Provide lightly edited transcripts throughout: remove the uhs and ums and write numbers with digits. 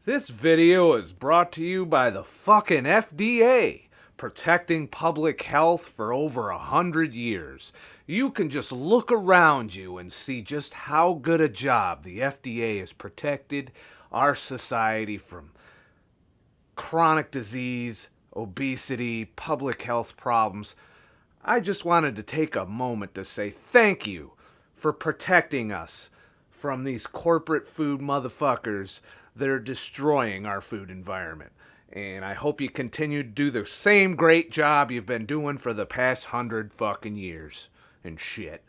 This video is brought to you by the fucking FDA, protecting public health for over 100 years. You can just look around you and see just how good a job the FDA has protected our society from chronic disease, obesity, public health problems. I just wanted to take a moment to say thank you for protecting us from these corporate food motherfuckers that are destroying our food environment. And I hope you continue to do the same great job you've been doing for the past 100 fucking years and shit.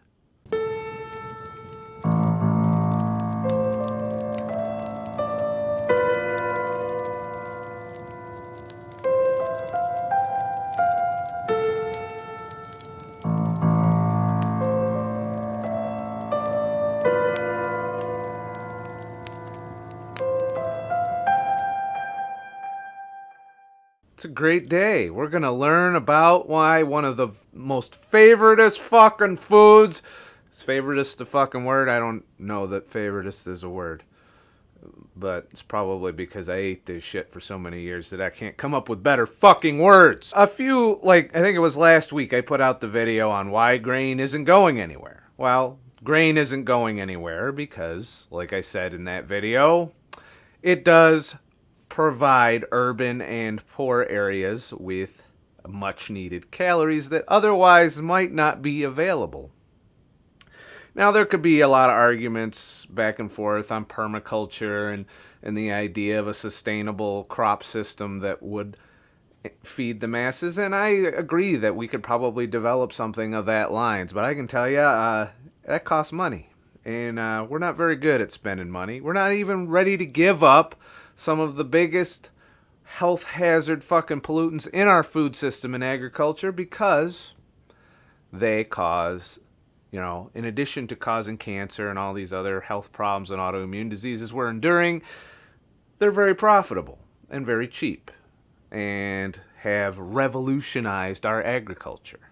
It's a great day. We're going to learn about why one of the most favoritist fucking foods, is favoritist a fucking word? I don't know that favoritist is a word, but it's probably because I ate this shit for so many years that I can't come up with better fucking words. I think it was last week I put out the video on why grain isn't going anywhere. Well, grain isn't going anywhere because, like I said in that video, it does provide urban and poor areas with much needed calories that otherwise might not be available. Now, there could be a lot of arguments back and forth on permaculture and the idea of a sustainable crop system that would feed the masses, and I agree that we could probably develop something of that lines, but I can tell you that costs money, and we're not very good at spending money. We're not even ready to give up some of the biggest health hazard fucking pollutants in our food system and agriculture because they cause, in addition to causing cancer and all these other health problems and autoimmune diseases we're enduring, they're very profitable and very cheap and have revolutionized our agriculture.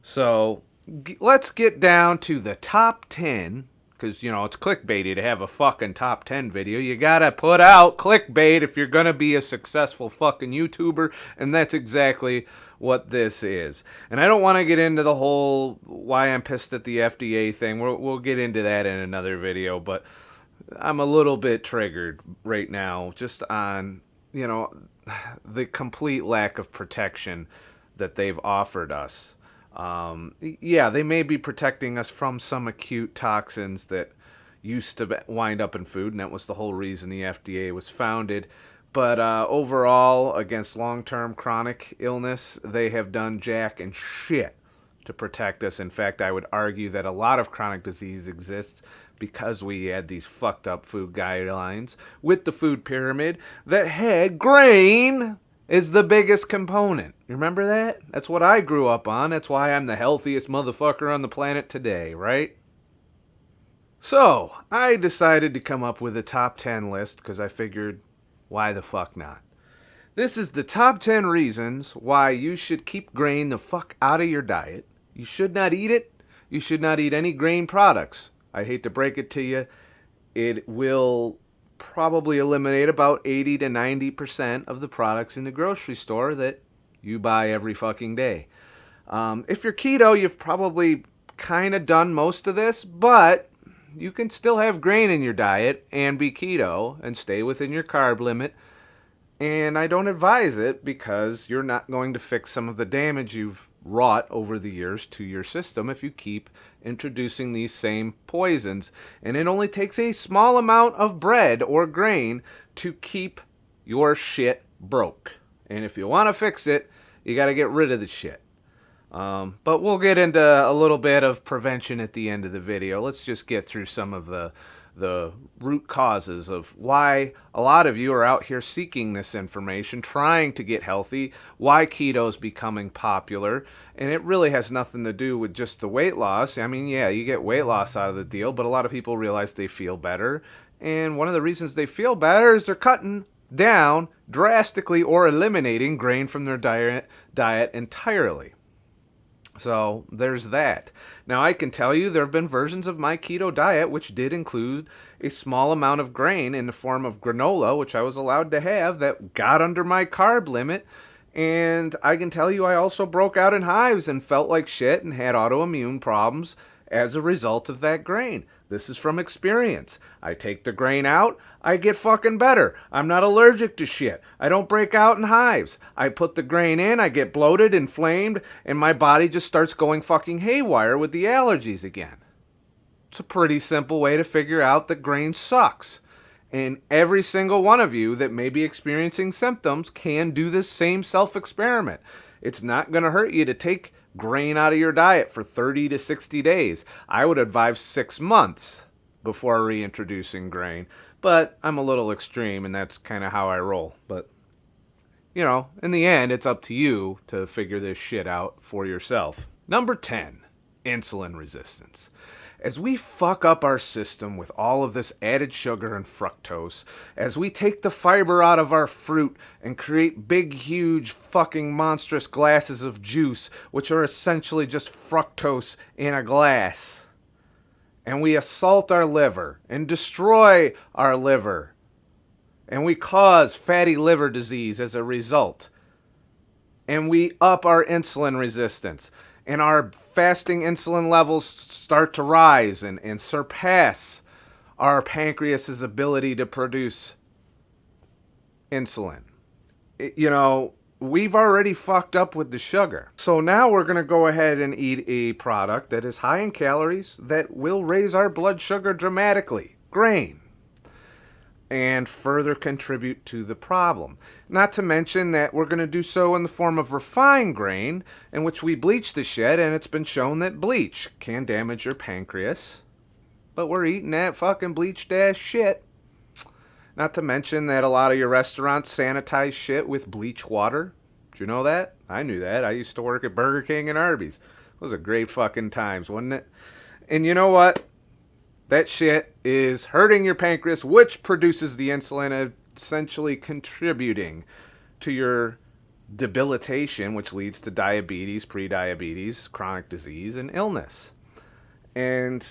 So let's get down to the top 10. Because, it's clickbaity to have a fucking top 10 video. You gotta put out clickbait if you're gonna be a successful fucking YouTuber, and that's exactly what this is. And I don't want to get into the whole why I'm pissed at the FDA thing. We'll get into that in another video, but I'm a little bit triggered right now just on, the complete lack of protection that they've offered us. They may be protecting us from some acute toxins that used to wind up in food, and that was the whole reason the FDA was founded. But overall, against long-term chronic illness, they have done jack and shit to protect us. In fact, I would argue that a lot of chronic disease exists because we had these fucked up food guidelines with the food pyramid that had grain is the biggest component. You remember that? That's what I grew up on. That's why I'm the healthiest motherfucker on the planet today, right? So, I decided to come up with a top 10 list because I figured, why the fuck not? This is the top 10 reasons why you should keep grain the fuck out of your diet. You should not eat it. You should not eat any grain products. I hate to break it to you. It will probably eliminate about 80 to 90% of the products in the grocery store that you buy every fucking day. If you're keto, you've probably kind of done most of this, but you can still have grain in your diet and be keto and stay within your carb limit. And I don't advise it because you're not going to fix some of the damage you've wrought over the years to your system if you keep introducing these same poisons. And it only takes a small amount of bread or grain to keep your shit broke. And if you want to fix it, you got to get rid of the shit. But we'll get into a little bit of prevention at the end of the video. Let's just get through some of the root causes of why a lot of you are out here seeking this information, trying to get healthy, why keto is becoming popular, and it really has nothing to do with just the weight loss. I mean, yeah, you get weight loss out of the deal, but a lot of people realize they feel better, and one of the reasons they feel better is they're cutting down drastically or eliminating grain from their diet entirely. So there's that. Now I can tell you there have been versions of my keto diet which did include a small amount of grain in the form of granola, which I was allowed to have, that got under my carb limit. And I can tell you I also broke out in hives and felt like shit and had autoimmune problems as a result of that grain. This is from experience. I take the grain out, I get fucking better. I'm not allergic to shit. I don't break out in hives. I put the grain in, I get bloated, inflamed, and my body just starts going fucking haywire with the allergies again. It's a pretty simple way to figure out that grain sucks. And every single one of you that may be experiencing symptoms can do this same self-experiment. It's not going to hurt you to take grain out of your diet for 30 to 60 days. I would advise 6 months before reintroducing grain. But I'm a little extreme, and that's kind of how I roll. But, you know, in the end, it's up to you to figure this shit out for yourself. Number 10, insulin resistance. As we fuck up our system with all of this added sugar and fructose, as we take the fiber out of our fruit and create big, huge, fucking monstrous glasses of juice, which are essentially just fructose in a glass, and we assault our liver and destroy our liver, and we cause fatty liver disease as a result, and we up our insulin resistance, and our fasting insulin levels start to rise and surpass our pancreas's ability to produce insulin. You know, we've already fucked up with the sugar. So now we're going to go ahead and eat a product that is high in calories that will raise our blood sugar dramatically. Grain. And further contribute to the problem. Not to mention that we're going to do so in the form of refined grain, in which we bleach the shit, and it's been shown that bleach can damage your pancreas. But we're eating that fucking bleached ass shit. Not to mention that a lot of your restaurants sanitize shit with bleach water. Did you know that? I knew that. I used to work at Burger King and Arby's. Those are great fucking times, wasn't it? And you know what? That shit is hurting your pancreas, which produces the insulin, essentially contributing to your debilitation, which leads to diabetes, prediabetes, chronic disease, and illness. And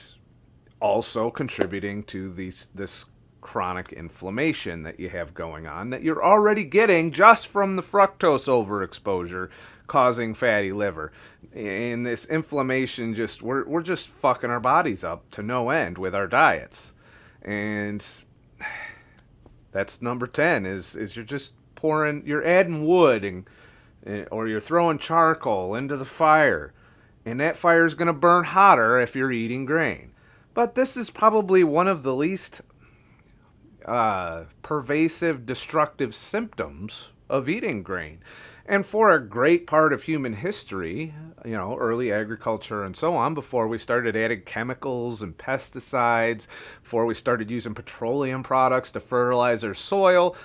also contributing to this chronic inflammation that you have going on that you're already getting just from the fructose overexposure causing fatty liver. And this inflammation, just we're just fucking our bodies up to no end with our diets. And that's number 10 is you're adding wood or you're throwing charcoal into the fire, and that fire is going to burn hotter if you're eating grain. But this is probably one of the least pervasive destructive symptoms of eating grain. And for a great part of human history, you know, early agriculture and so on, before we started adding chemicals and pesticides, before we started using petroleum products to fertilize our soil,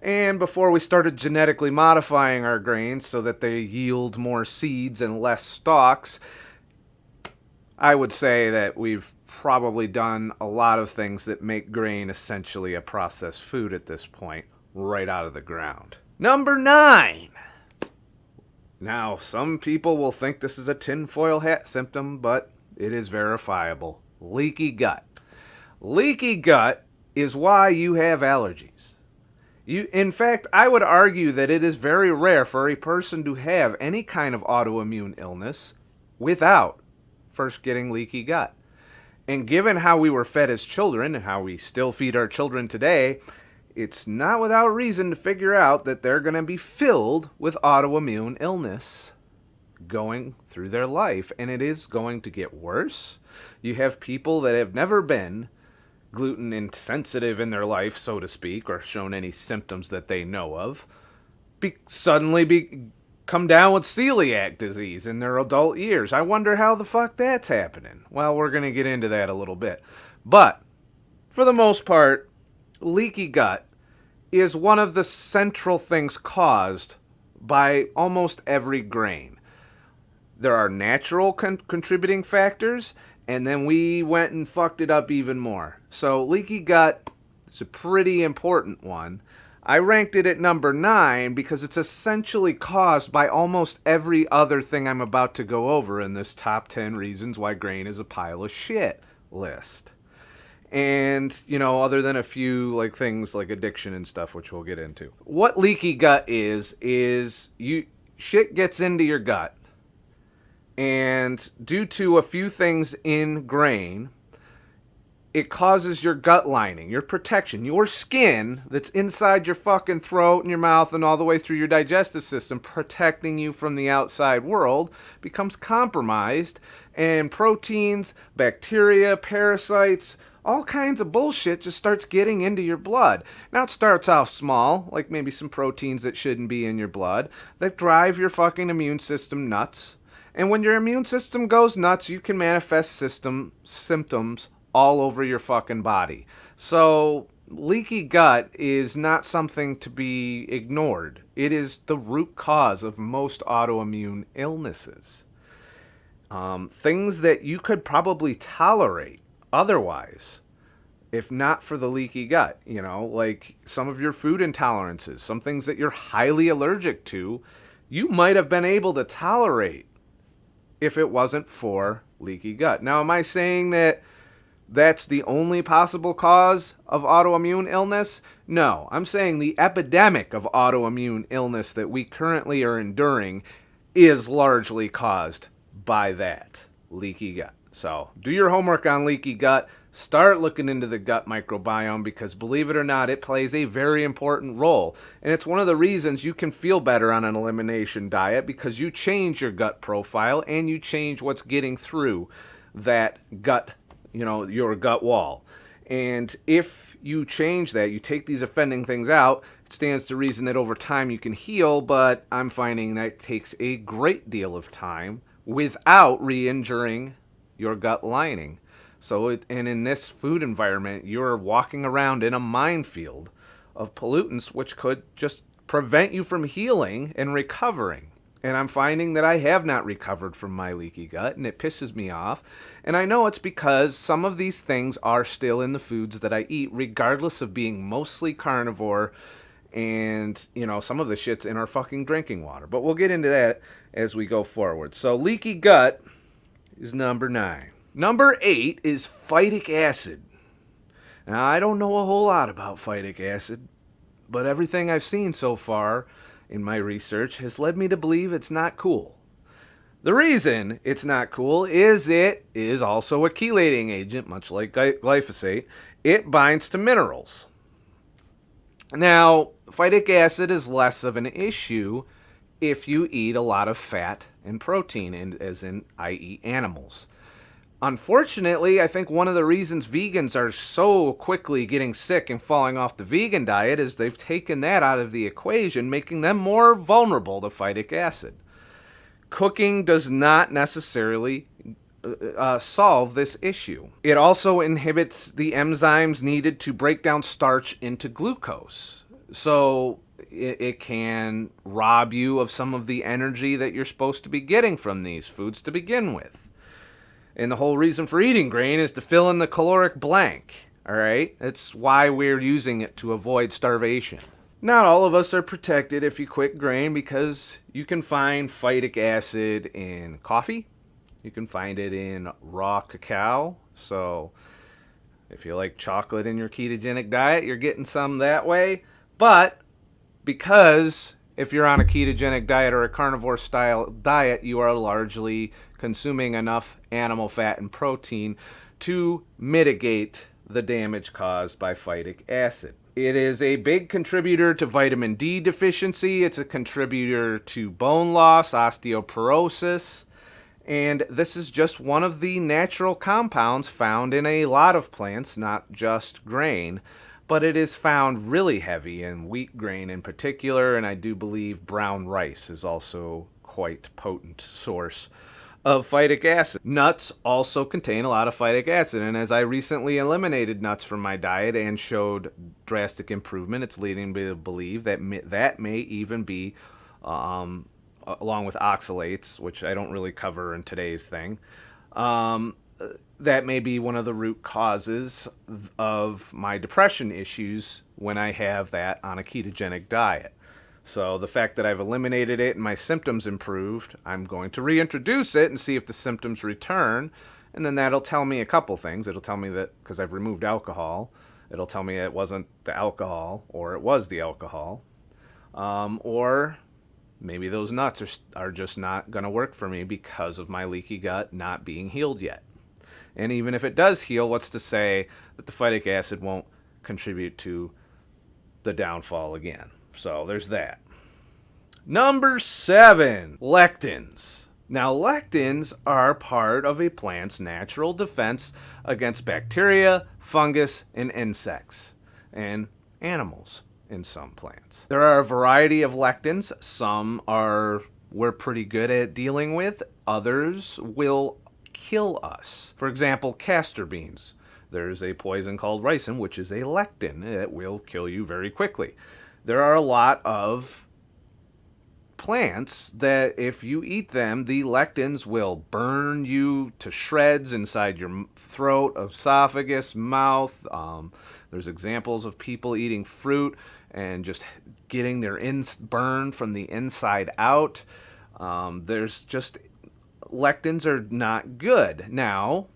and before we started genetically modifying our grains so that they yield more seeds and less stalks, I would say that we've probably done a lot of things that make grain essentially a processed food at this point, right out of the ground. Number 9. Now, some people will think this is a tinfoil hat symptom, but it is verifiable. Leaky gut. Leaky gut is why you have allergies. In fact, I would argue that it is very rare for a person to have any kind of autoimmune illness without first getting leaky gut. And given how we were fed as children and how we still feed our children today, it's not without reason to figure out that they're going to be filled with autoimmune illness going through their life. And it is going to get worse. You have people that have never been gluten insensitive in their life, so to speak, or shown any symptoms that they know of, suddenly come down with celiac disease in their adult years. I wonder how the fuck that's happening. Well, we're going to get into that a little bit. But for the most part, leaky gut is one of the central things caused by almost every grain. There are natural contributing factors, and then we went and fucked it up even more. So leaky gut is a pretty important one. I ranked it at number 9 because it's essentially caused by almost every other thing I'm about to go over in this top 10 reasons why grain is a pile of shit list. And, other than a few like things like addiction and stuff, which we'll get into. What leaky gut is shit gets into your gut. And due to a few things in grain, it causes your gut lining, your protection, your skin that's inside your fucking throat and your mouth and all the way through your digestive system, protecting you from the outside world, becomes compromised, and proteins, bacteria, parasites, all kinds of bullshit just starts getting into your blood. Now it starts off small, like maybe some proteins that shouldn't be in your blood, that drive your fucking immune system nuts. And when your immune system goes nuts, you can manifest symptoms all over your fucking body. So leaky gut is not something to be ignored. It is the root cause of most autoimmune illnesses. Things that you could probably tolerate otherwise, if not for the leaky gut, like some of your food intolerances, some things that you're highly allergic to, you might have been able to tolerate if it wasn't for leaky gut. Now, am I saying that that's the only possible cause of autoimmune illness? No, I'm saying the epidemic of autoimmune illness that we currently are enduring is largely caused by that, leaky gut. So do your homework on leaky gut. Start looking into the gut microbiome because, believe it or not, it plays a very important role. And it's one of the reasons you can feel better on an elimination diet, because you change your gut profile and you change what's getting through that gut, your gut wall. And if you change that, you take these offending things out, it stands to reason that over time you can heal, but I'm finding that it takes a great deal of time without re-injuring your gut lining. And in this food environment, you're walking around in a minefield of pollutants which could just prevent you from healing and recovering. And I'm finding that I have not recovered from my leaky gut, and it pisses me off. And I know it's because some of these things are still in the foods that I eat, regardless of being mostly carnivore, and, some of the shit's in our fucking drinking water. But we'll get into that as we go forward. So leaky gut is number 9. Number 8 is phytic acid. Now, I don't know a whole lot about phytic acid, but everything I've seen so far in my research has led me to believe it's not cool. The reason it's not cool is it is also a chelating agent, much like glyphosate. It binds to minerals. Now, phytic acid is less of an issue if you eat a lot of fat and protein, i.e. animals. Unfortunately, I think one of the reasons vegans are so quickly getting sick and falling off the vegan diet is they've taken that out of the equation, making them more vulnerable to phytic acid. Cooking does not necessarily solve this issue. It also inhibits the enzymes needed to break down starch into glucose. So it can rob you of some of the energy that you're supposed to be getting from these foods to begin with. And the whole reason for eating grain is to fill in the caloric blank, all right? That's why we're using it, to avoid starvation. Not all of us are protected if you quit grain, because you can find phytic acid in coffee. You can find it in raw cacao. So if you like chocolate in your ketogenic diet, you're getting some that way. But because if you're on a ketogenic diet or a carnivore style diet, you are largely consuming enough animal fat and protein to mitigate the damage caused by phytic acid. It is a big contributor to vitamin D deficiency. It's a contributor to bone loss, osteoporosis, and this is just one of the natural compounds found in a lot of plants, not just grain. But it is found really heavy in wheat grain in particular, and I do believe brown rice is also quite potent source of phytic acid. Nuts also contain a lot of phytic acid, and as I recently eliminated nuts from my diet and showed drastic improvement, it's leading me to believe that that may even be, along with oxalates, which I don't really cover in today's thing, that may be one of the root causes of my depression issues when I have that on a ketogenic diet. So the fact that I've eliminated it and my symptoms improved, I'm going to reintroduce it and see if the symptoms return. And then that'll tell me a couple things. It'll tell me that because I've removed alcohol, it'll tell me it wasn't the alcohol or it was the alcohol. Or maybe those nuts are just not going to work for me because of my leaky gut not being healed yet. And even if it does heal, what's to say that the phytic acid won't contribute to the downfall again? So there's that. Number 7, lectins. Now, lectins are part of a plant's natural defense against bacteria, fungus, and insects, and animals in some plants. There are a variety of lectins. Some we're pretty good at dealing with. Others will kill us. For example, castor beans. There's a poison called ricin, which is a lectin. It will kill you very quickly. There are a lot of plants that if you eat them, the lectins will burn you to shreds inside your throat, esophagus, mouth. There's examples of people eating fruit and just getting their burned from the inside out. Lectins are not good. Now,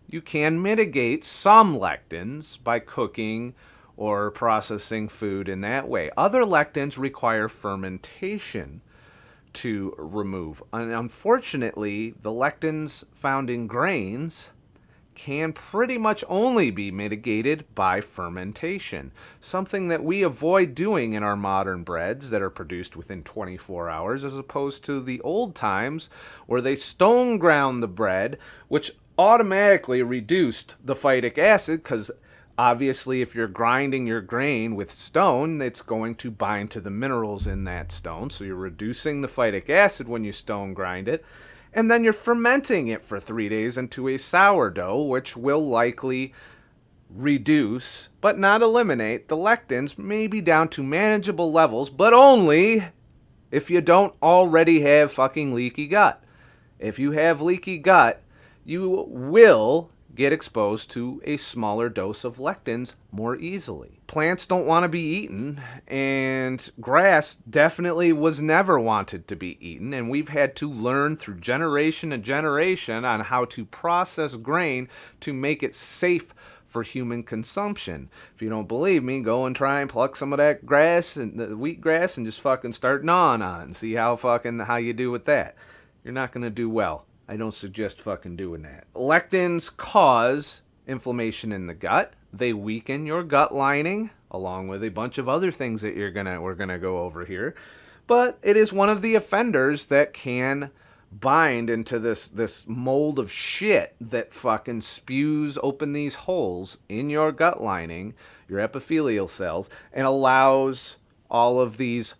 you can mitigate some lectins by cooking or processing food in that way. Other lectins require fermentation to remove. And unfortunately, the lectins found in grains can pretty much only be mitigated by fermentation, something that we avoid doing in our modern breads that are produced within 24 hours, as opposed to the old times where they stone ground the bread, which automatically reduced the phytic acid, because obviously if you're grinding your grain with stone, it's going to bind to the minerals in that stone, so you're reducing the phytic acid when you stone grind it. And then you're fermenting it for 3 days into a sourdough, which will likely reduce, but not eliminate, the lectins, maybe down to manageable levels, but only if you don't already have fucking leaky gut. If you have leaky gut, you will get exposed to a smaller dose of lectins more easily. Plants don't want to be eaten, and grass definitely was never wanted to be eaten, and we've had to learn through generation and generation on how to process grain to make it safe for human consumption. If you don't believe me, go and try and pluck some of that grass and the wheatgrass and just fucking start gnawing on it and see how you do with that. You're not going to do well. I don't suggest fucking doing that. Lectins cause inflammation in the gut. They weaken your gut lining, along with a bunch of other things that we're gonna go over here. But it is one of the offenders that can bind into this mold of shit that fucking spews open these holes in your gut lining, your epithelial cells, and allows all of these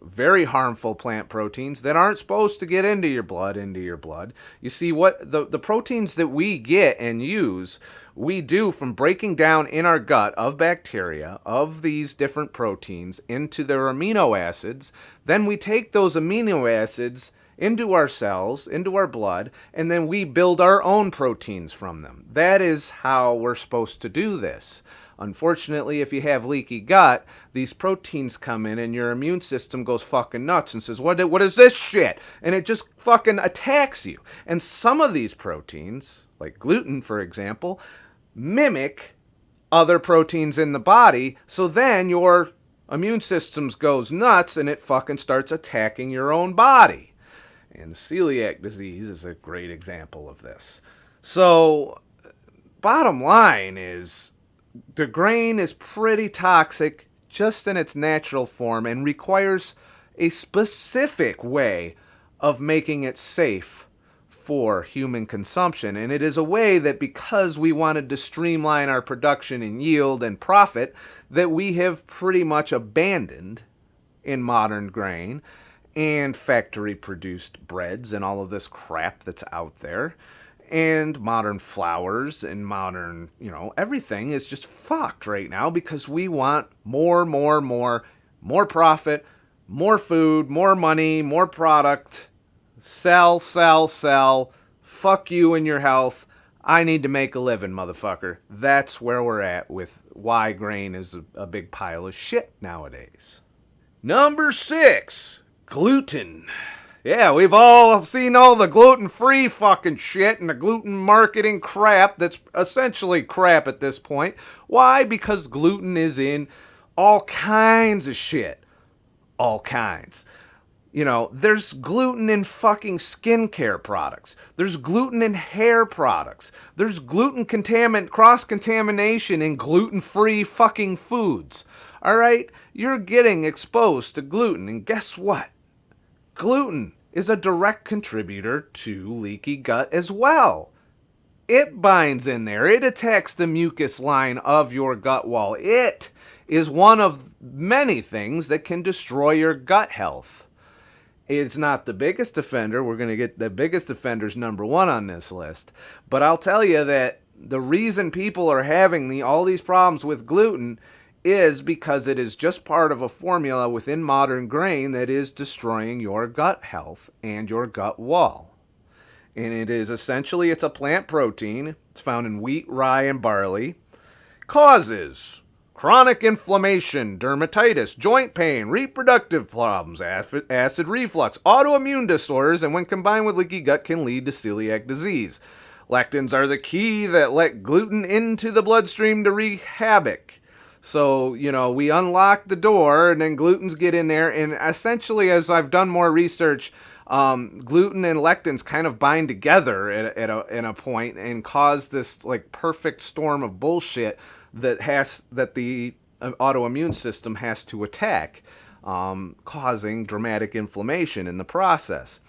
very harmful plant proteins that aren't supposed to get into your blood. You see, what the proteins that we get and use, we do from breaking down in our gut of bacteria, of these different proteins into their amino acids. Then we take those amino acids into our cells, into our blood, and then we build our own proteins from them. That is how we're supposed to do this. Unfortunately, if you have leaky gut, these proteins come in and your immune system goes fucking nuts and says, what is this shit? And it just fucking attacks you. And some of these proteins, like gluten, for example, mimic other proteins in the body, so then your immune system goes nuts and it fucking starts attacking your own body. And celiac disease is a great example of this. So, bottom line is, the grain is pretty toxic just in its natural form and requires a specific way of making it safe for human consumption. And it is a way that, because we wanted to streamline our production and yield and profit, that we have pretty much abandoned in modern grain and factory-produced breads and all of this crap that's out there. And modern flours and modern, everything is just fucked right now because we want more profit, more food, more money, more product. Sell. Fuck you and your health. I need to make a living, motherfucker. That's where we're at with why grain is a big pile of shit nowadays. Number 6, gluten. Yeah, we've all seen all the gluten-free fucking shit and the gluten marketing crap that's essentially crap at this point. Why? Because gluten is in all kinds of shit. All kinds. You know, there's gluten in fucking skincare products. There's gluten in hair products. There's gluten cross-contamination in gluten-free fucking foods. All right? You're getting exposed to gluten, and guess what? Gluten is a direct contributor to leaky gut as well. It binds in there. It attacks the mucus line of your gut wall. It is one of many things that can destroy your gut health. It's not the biggest offender. We're going to get the biggest offenders number 1 on this list. But I'll tell you that the reason people are having all these problems with gluten is because it is just part of a formula within modern grain that is destroying your gut health and your gut wall. And it is essentially, it's a plant protein. It's found in wheat, rye, and barley. Causes chronic inflammation, dermatitis, joint pain, reproductive problems, acid reflux, autoimmune disorders, and when combined with leaky gut can lead to celiac disease. Lectins are the key that let gluten into the bloodstream to wreak havoc. So, you know, we unlock the door and then glutens get in there, and essentially, as I've done more research, gluten and lectins kind of bind together at a point and cause this like perfect storm of bullshit that the autoimmune system has to attack, causing dramatic inflammation in the process.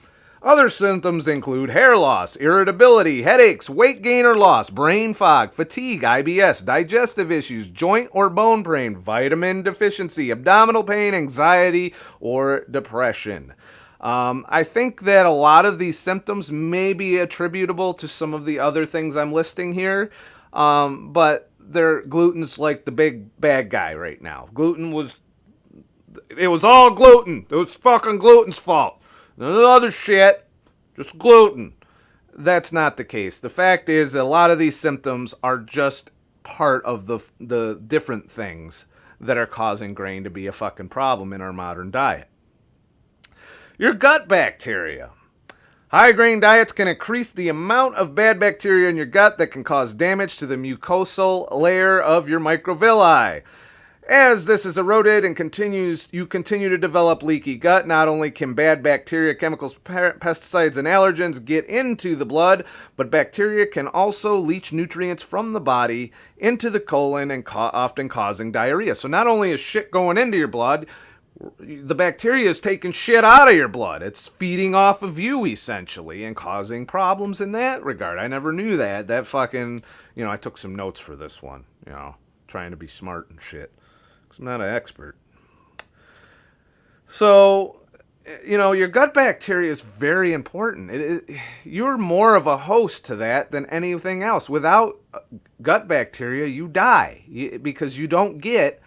Other symptoms include hair loss, irritability, headaches, weight gain or loss, brain fog, fatigue, IBS, digestive issues, joint or bone pain, vitamin deficiency, abdominal pain, anxiety, or depression. I think that a lot of these symptoms may be attributable to some of the other things I'm listing here, but gluten's like the big bad guy right now. It was all gluten. It was fucking gluten's fault. None of the other shit, just gluten. That's not the case. The fact is, a lot of these symptoms are just part of the different things that are causing grain to be a fucking problem in our modern diet. Your gut bacteria. High grain diets can increase the amount of bad bacteria in your gut that can cause damage to the mucosal layer of your microvilli. As this is eroded and you continue to develop leaky gut, not only can bad bacteria, chemicals, pesticides, and allergens get into the blood, but bacteria can also leach nutrients from the body into the colon and often causing diarrhea. So not only is shit going into your blood, the bacteria is taking shit out of your blood. It's feeding off of you, essentially, and causing problems in that regard. I never knew that. That fucking, I took some notes for this one, trying to be smart and shit. Because I'm not an expert. So, your gut bacteria is very important. You're more of a host to that than anything else. Without gut bacteria, you die because you don't get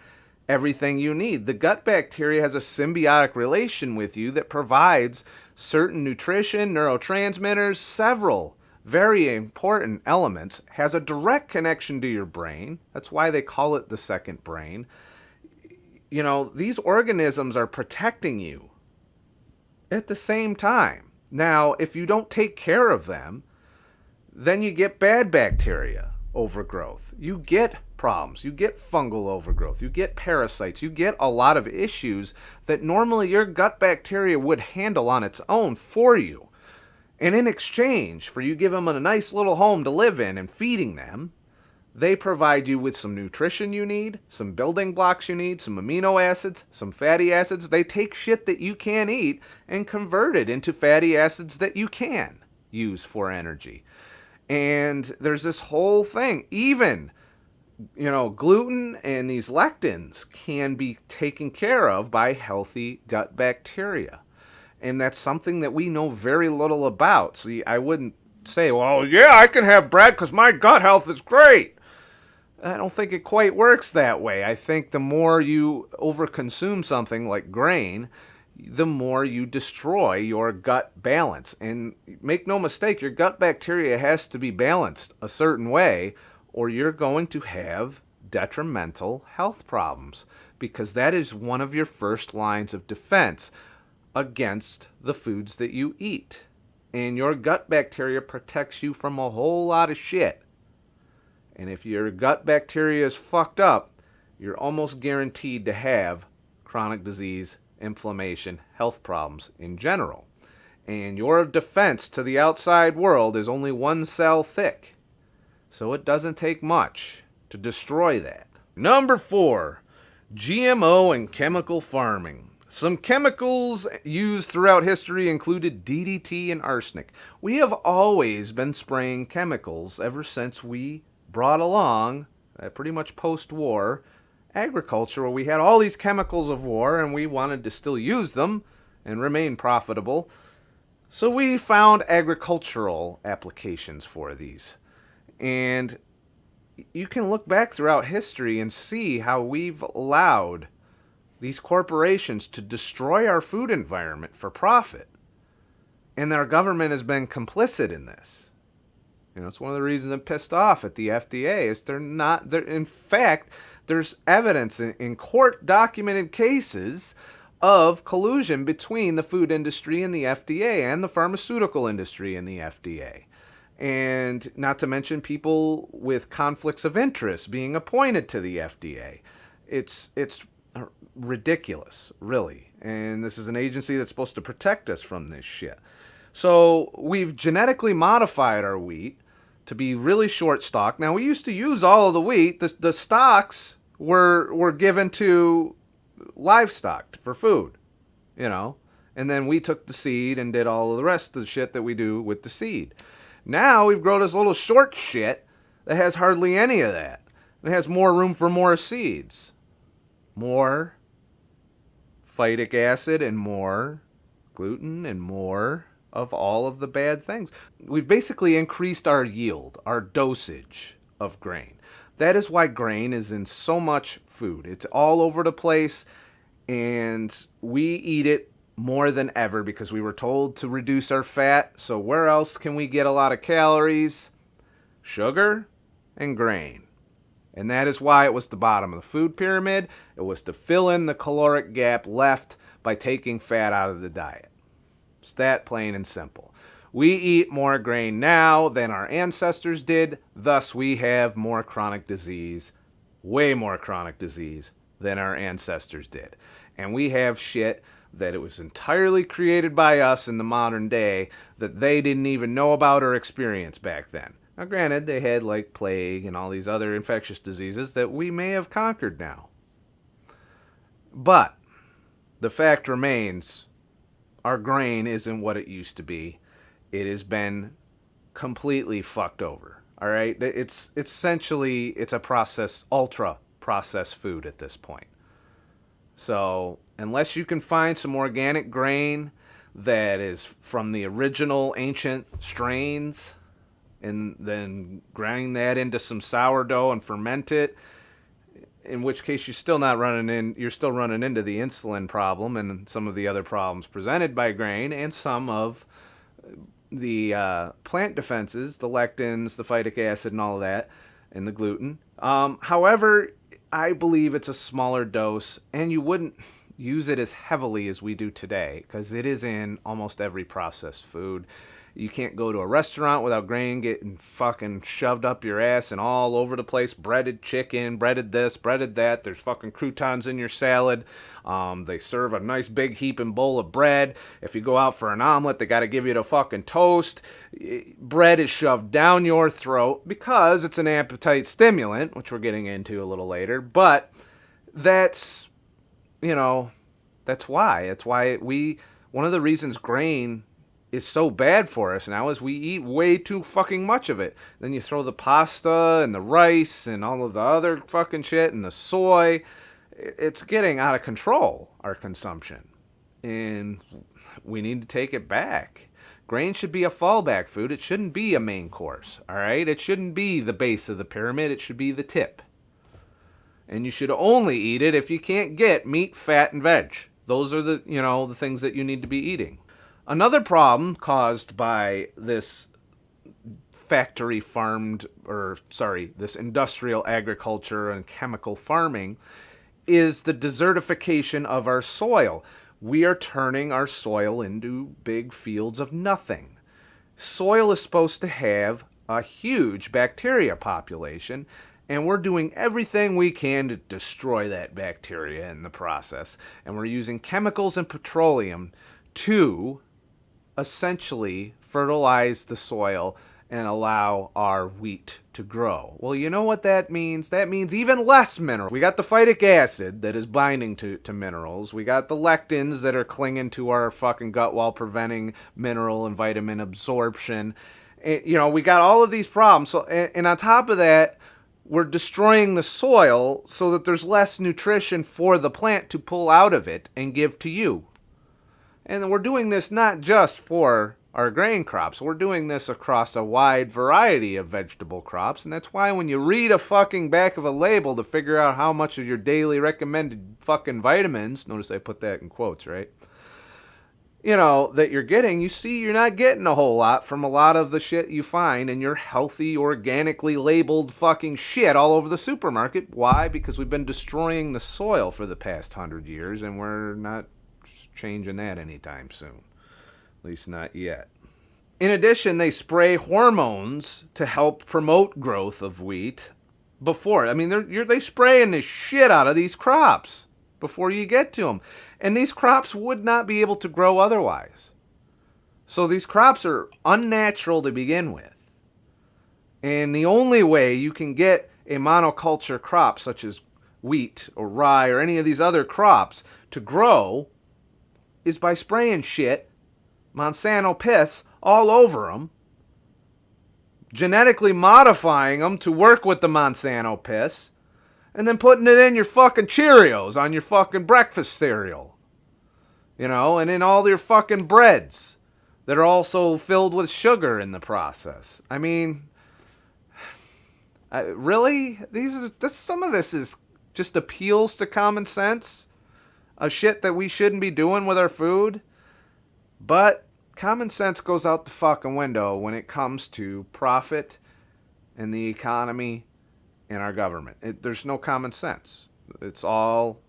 everything you need. The gut bacteria has a symbiotic relation with you that provides certain nutrition, neurotransmitters, several very important elements, has a direct connection to your brain. That's why they call it the second brain. These organisms are protecting you at the same time. Now, if you don't take care of them, then you get bad bacteria overgrowth. You get problems. You get fungal overgrowth. You get parasites. You get a lot of issues that normally your gut bacteria would handle on its own for you. And in exchange for you giving them a nice little home to live in and feeding them, they provide you with some nutrition you need, some building blocks you need, some amino acids, some fatty acids. They take shit that you can't eat and convert it into fatty acids that you can use for energy. And there's this whole thing. Even, gluten and these lectins can be taken care of by healthy gut bacteria. And that's something that we know very little about. So I wouldn't say, well, yeah, I can have bread because my gut health is great. I don't think it quite works that way. I think the more you overconsume something like grain, the more you destroy your gut balance. And make no mistake, your gut bacteria has to be balanced a certain way, or you're going to have detrimental health problems, because that is one of your first lines of defense against the foods that you eat. And your gut bacteria protects you from a whole lot of shit. And if your gut bacteria is fucked up, you're almost guaranteed to have chronic disease, inflammation, health problems in general. And your defense to the outside world is only one cell thick. So it doesn't take much to destroy that. Number 4, GMO and chemical farming. Some chemicals used throughout history included DDT and arsenic. We have always been spraying chemicals ever since we brought along, pretty much post-war, agriculture, where we had all these chemicals of war and we wanted to still use them and remain profitable. So we found agricultural applications for these. And you can look back throughout history and see how we've allowed these corporations to destroy our food environment for profit. And our government has been complicit in this. You know, it's one of the reasons I'm pissed off at the FDA is in fact, there's evidence in court documented cases of collusion between the food industry and the FDA and the pharmaceutical industry and the FDA. And not to mention people with conflicts of interest being appointed to the FDA. It's ridiculous, really. And this is an agency that's supposed to protect us from this shit. So we've genetically modified our wheat to be really short stock. Now, we used to use all of the wheat. The stalks were given to livestock for food, you know. And then we took the seed and did all of the rest of the shit that we do with the seed. Now we've grown this little short shit that has hardly any of that. It has more room for more seeds. More phytic acid and more gluten and more of all of the bad things. We've basically increased our yield, our dosage of grain. That is why grain is in so much food. It's all over the place, and we eat it more than ever because we were told to reduce our fat. So where else can we get a lot of calories? Sugar and grain. And that is why it was the bottom of the food pyramid. It was to fill in the caloric gap left by taking fat out of the diet. It's that plain and simple. We eat more grain now than our ancestors did. Thus, we have more chronic disease, way more chronic disease than our ancestors did. And we have shit that it was entirely created by us in the modern day that they didn't even know about or experience back then. Now, granted, they had like plague and all these other infectious diseases that we may have conquered now. But the fact remains, our grain isn't what it used to be. It has been completely fucked over. All right? It's essentially, it's a ultra processed food at this point. So unless you can find some organic grain that is from the original ancient strains, and then grind that into some sourdough and ferment it, in which case you're still running into the insulin problem and some of the other problems presented by grain and some of the plant defenses, the lectins, the phytic acid and all of that, and the gluten. However, I believe it's a smaller dose, and you wouldn't use it as heavily as we do today because it is in almost every processed food. You can't go to a restaurant without grain getting fucking shoved up your ass and all over the place. Breaded chicken, breaded this, breaded that. There's fucking croutons in your salad. They serve a nice big heaping bowl of bread. If you go out for an omelet, they got to give you the fucking toast. Bread is shoved down your throat because it's an appetite stimulant, which we're getting into a little later. But that's, that's why. It's why one of the reasons grain is so bad for us now is we eat way too fucking much of it. Then you throw the pasta and the rice and all of the other fucking shit and the soy. It's getting out of control, our consumption. And we need to take it back. Grain should be a fallback food. It shouldn't be a main course, all right? It shouldn't be the base of the pyramid. It should be the tip. And you should only eat it if you can't get meat, fat, and veg. Those are the things that you need to be eating. Another problem caused by this this industrial agriculture and chemical farming is the desertification of our soil. We are turning our soil into big fields of nothing. Soil is supposed to have a huge bacteria population, and we're doing everything we can to destroy that bacteria in the process. And we're using chemicals and petroleum to essentially fertilize the soil and allow our wheat to grow. Well, you know what that means? That means even less mineral. We got the phytic acid that is binding to minerals. We got the lectins that are clinging to our fucking gut while preventing mineral and vitamin absorption. And, we got all of these problems. So, and on top of that, we're destroying the soil so that there's less nutrition for the plant to pull out of it and give to you. And we're doing this not just for our grain crops. We're doing this across a wide variety of vegetable crops. And that's why when you read a fucking back of a label to figure out how much of your daily recommended fucking vitamins, notice I put that in quotes, right? That you're getting, you see you're not getting a whole lot from a lot of the shit you find in your healthy, organically labeled fucking shit all over the supermarket. Why? Because we've been destroying the soil for the past 100 years, and we're not changing that anytime soon. At least not yet. In addition, they spray hormones to help promote growth of wheat before. I mean, they spraying the shit out of these crops before you get to them. And these crops would not be able to grow otherwise. So these crops are unnatural to begin with. And the only way you can get a monoculture crop such as wheat or rye or any of these other crops to grow is by spraying shit, Monsanto piss, all over them, genetically modifying them to work with the Monsanto piss, and then putting it in your fucking Cheerios on your fucking breakfast cereal. And in all your fucking breads that are also filled with sugar in the process. I mean, really? Some of this is just appeals to common sense of shit that we shouldn't be doing with our food. But common sense goes out the fucking window when it comes to profit and the economy and our government. There's no common sense. There's all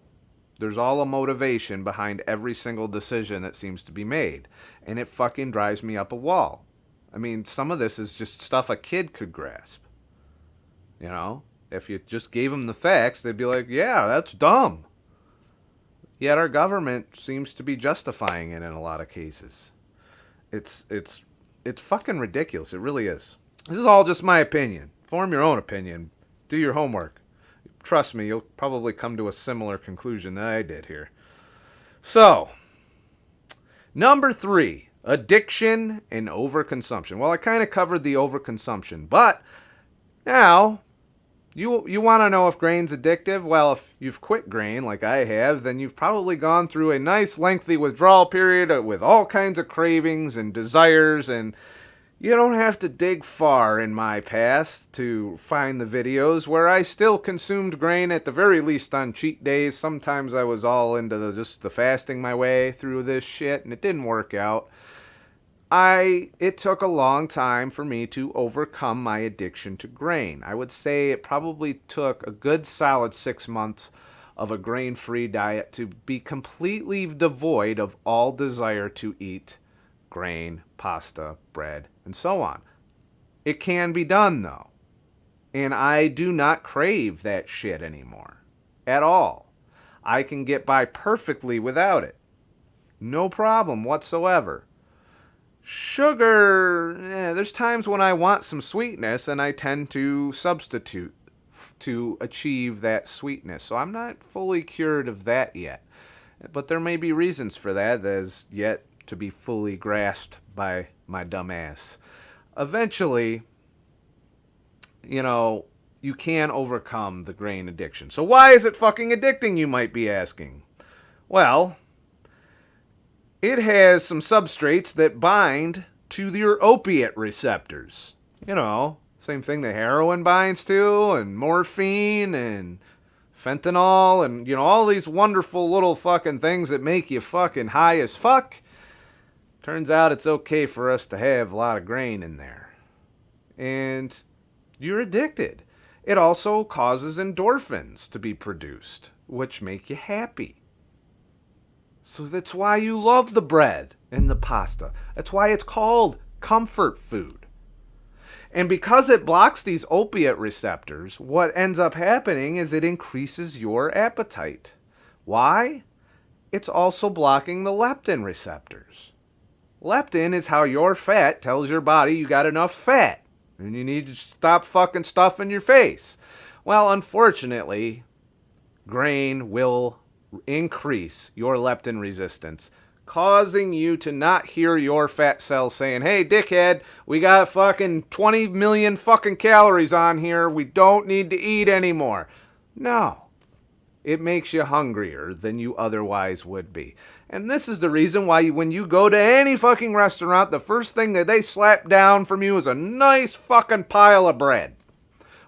a motivation behind every single decision that seems to be made. And it fucking drives me up a wall. I mean, some of this is just stuff a kid could grasp. If you just gave them the facts, they'd be like, yeah, that's dumb. Yet our government seems to be justifying it in a lot of cases. It's fucking ridiculous. It really is. This is all just my opinion. Form your own opinion. Do your homework. Trust me, you'll probably come to a similar conclusion that I did here. So, number 3, addiction and overconsumption. Well, I kind of covered the overconsumption, but now you want to know if grain's addictive? Well, if you've quit grain like I have, then you've probably gone through a nice lengthy withdrawal period with all kinds of cravings and desires, and you don't have to dig far in my past to find the videos where I still consumed grain at the very least on cheat days. Sometimes I was all into just the fasting my way through this shit, and it didn't work out. It took a long time for me to overcome my addiction to grain. I would say it probably took a good solid 6 months of a grain-free diet to be completely devoid of all desire to eat grain, pasta, bread, and so on. It can be done, though. And I do not crave that shit anymore. At all. I can get by perfectly without it. No problem whatsoever. Sugar, there's times when I want some sweetness, and I tend to substitute to achieve that sweetness. So I'm not fully cured of that yet. But there may be reasons for that is yet to be fully grasped by my dumb ass. Eventually, you can overcome the grain addiction. So why is it fucking addicting, you might be asking? Well, it has some substrates that bind to your opiate receptors. Same thing that heroin binds to, and morphine, and fentanyl and, all these wonderful little fucking things that make you fucking high as fuck. Turns out it's okay for us to have a lot of grain in there. And you're addicted. It also causes endorphins to be produced, which make you happy. So that's why you love the bread and the pasta. That's why it's called comfort food. And because it blocks these opiate receptors, what ends up happening is it increases your appetite. Why? It's also blocking the leptin receptors. Leptin is how your fat tells your body you got enough fat and you need to stop fucking stuffing your face. Well, unfortunately, grain will increase your leptin resistance, causing you to not hear your fat cells saying, hey, dickhead, we got fucking 20 million fucking calories on here. We don't need to eat anymore. No. It makes you hungrier than you otherwise would be. And this is the reason why when you go to any fucking restaurant, the first thing that they slap down from you is a nice fucking pile of bread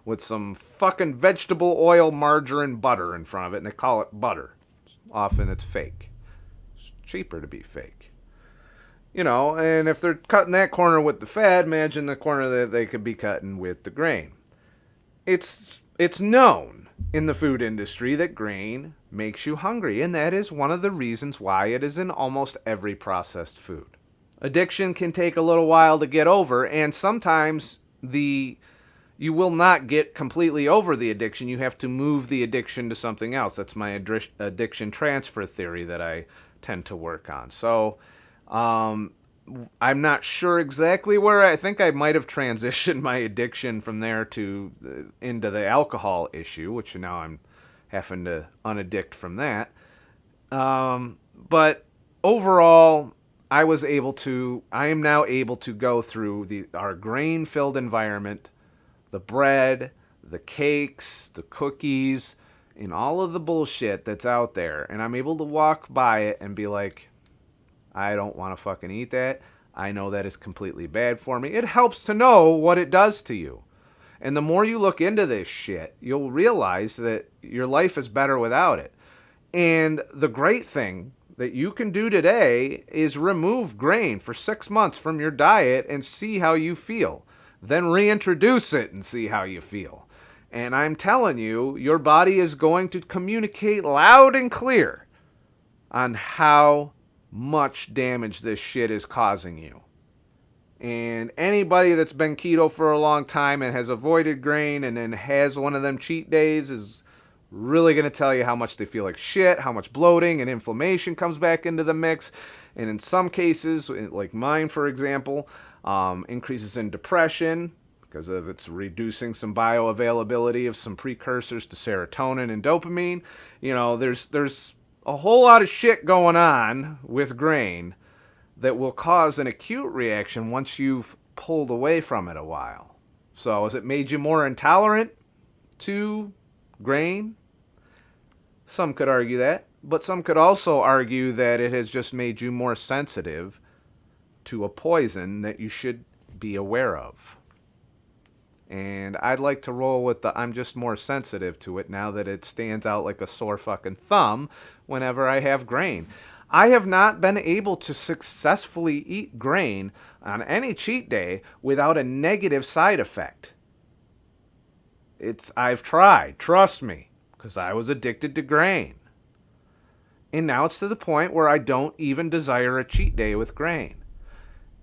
with some fucking vegetable oil, margarine, butter in front of it, and they call it butter. Often it's fake. It's cheaper to be fake. And if they're cutting that corner with the fat, imagine the corner that they could be cutting with the grain. It's known in the food industry that grain makes you hungry, and that is one of the reasons why it is in almost every processed food. Addiction can take a little while to get over, and sometimes you will not get completely over the addiction. You have to move the addiction to something else. That's my addiction transfer theory that I tend to work on. So I'm not sure exactly where. I think I might have transitioned my addiction from there to into the alcohol issue, which now I'm having to unaddict from that. But overall, I am now able to go through our grain-filled environment, the bread, the cakes, the cookies, and all of the bullshit that's out there. And I'm able to walk by it and be like, I don't want to fucking eat that. I know that is completely bad for me. It helps to know what it does to you. And the more you look into this shit, you'll realize that your life is better without it. And the great thing that you can do today is remove grain for 6 months from your diet and see how you feel. Then reintroduce it and see how you feel. And I'm telling you, your body is going to communicate loud and clear on how much damage this shit is causing you. And anybody that's been keto for a long time and has avoided grain and then has one of them cheat days is really going to tell you how much they feel like shit, how much bloating and inflammation comes back into the mix. And in some cases, like mine, for example, increases in depression because of it's reducing some bioavailability of some precursors to serotonin and dopamine. There's a whole lot of shit going on with grain that will cause an acute reaction once you've pulled away from it a while. So has it made you more intolerant to grain? Some could argue that, but some could also argue that it has just made you more sensitive to a poison that you should be aware of. And I'd like to roll with I'm just more sensitive to it now that it stands out like a sore fucking thumb whenever I have grain. I have not been able to successfully eat grain on any cheat day without a negative side effect. I've tried, trust me, because I was addicted to grain. And now it's to the point where I don't even desire a cheat day with grain.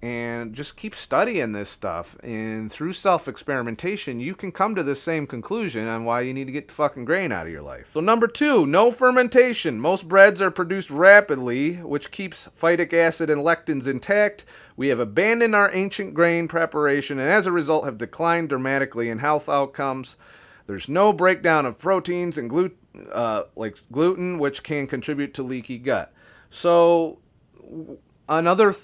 And just keep studying this stuff. And through self-experimentation, you can come to the same conclusion on why you need to get the fucking grain out of your life. So number 2, no fermentation. Most breads are produced rapidly, which keeps phytic acid and lectins intact. We have abandoned our ancient grain preparation and as a result have declined dramatically in health outcomes. There's no breakdown of proteins and gluten, which can contribute to leaky gut. So another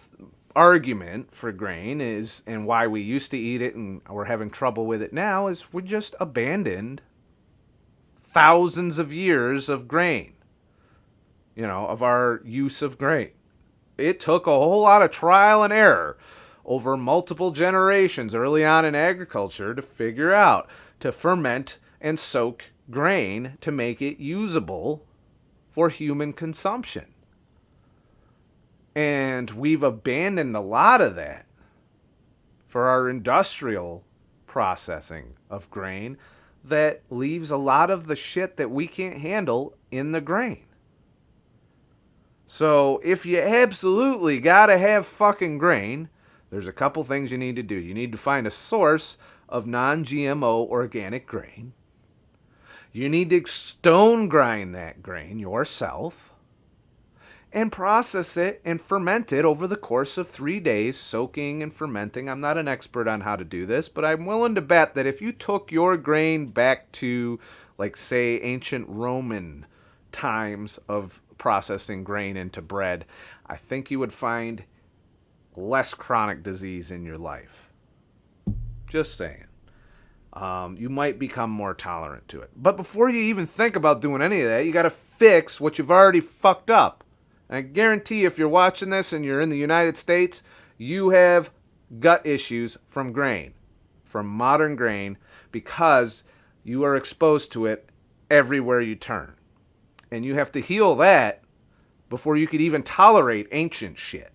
argument for grain is, and why we used to eat it and we're having trouble with it now, is we just abandoned thousands of years of grain, of our use of grain. It took a whole lot of trial and error over multiple generations early on in agriculture to figure out to ferment and soak grain to make it usable for human consumption. And we've abandoned a lot of that for our industrial processing of grain that leaves a lot of the shit that we can't handle in the grain. So if you absolutely gotta have fucking grain, there's a couple things you need to do. You need to find a source of non-GMO organic grain. You need to stone grind that grain yourself and process it and ferment it over the course of 3 days, soaking and fermenting. I'm not an expert on how to do this, but I'm willing to bet that if you took your grain back to, like, say, ancient Roman times of processing grain into bread, I think you would find less chronic disease in your life. Just saying. You might become more tolerant to it. But before you even think about doing any of that, you got to fix what you've already fucked up. And I guarantee if you're watching this and you're in the United States, you have gut issues from grain, from modern grain, because you are exposed to it everywhere you turn. And you have to heal that before you could even tolerate ancient shit.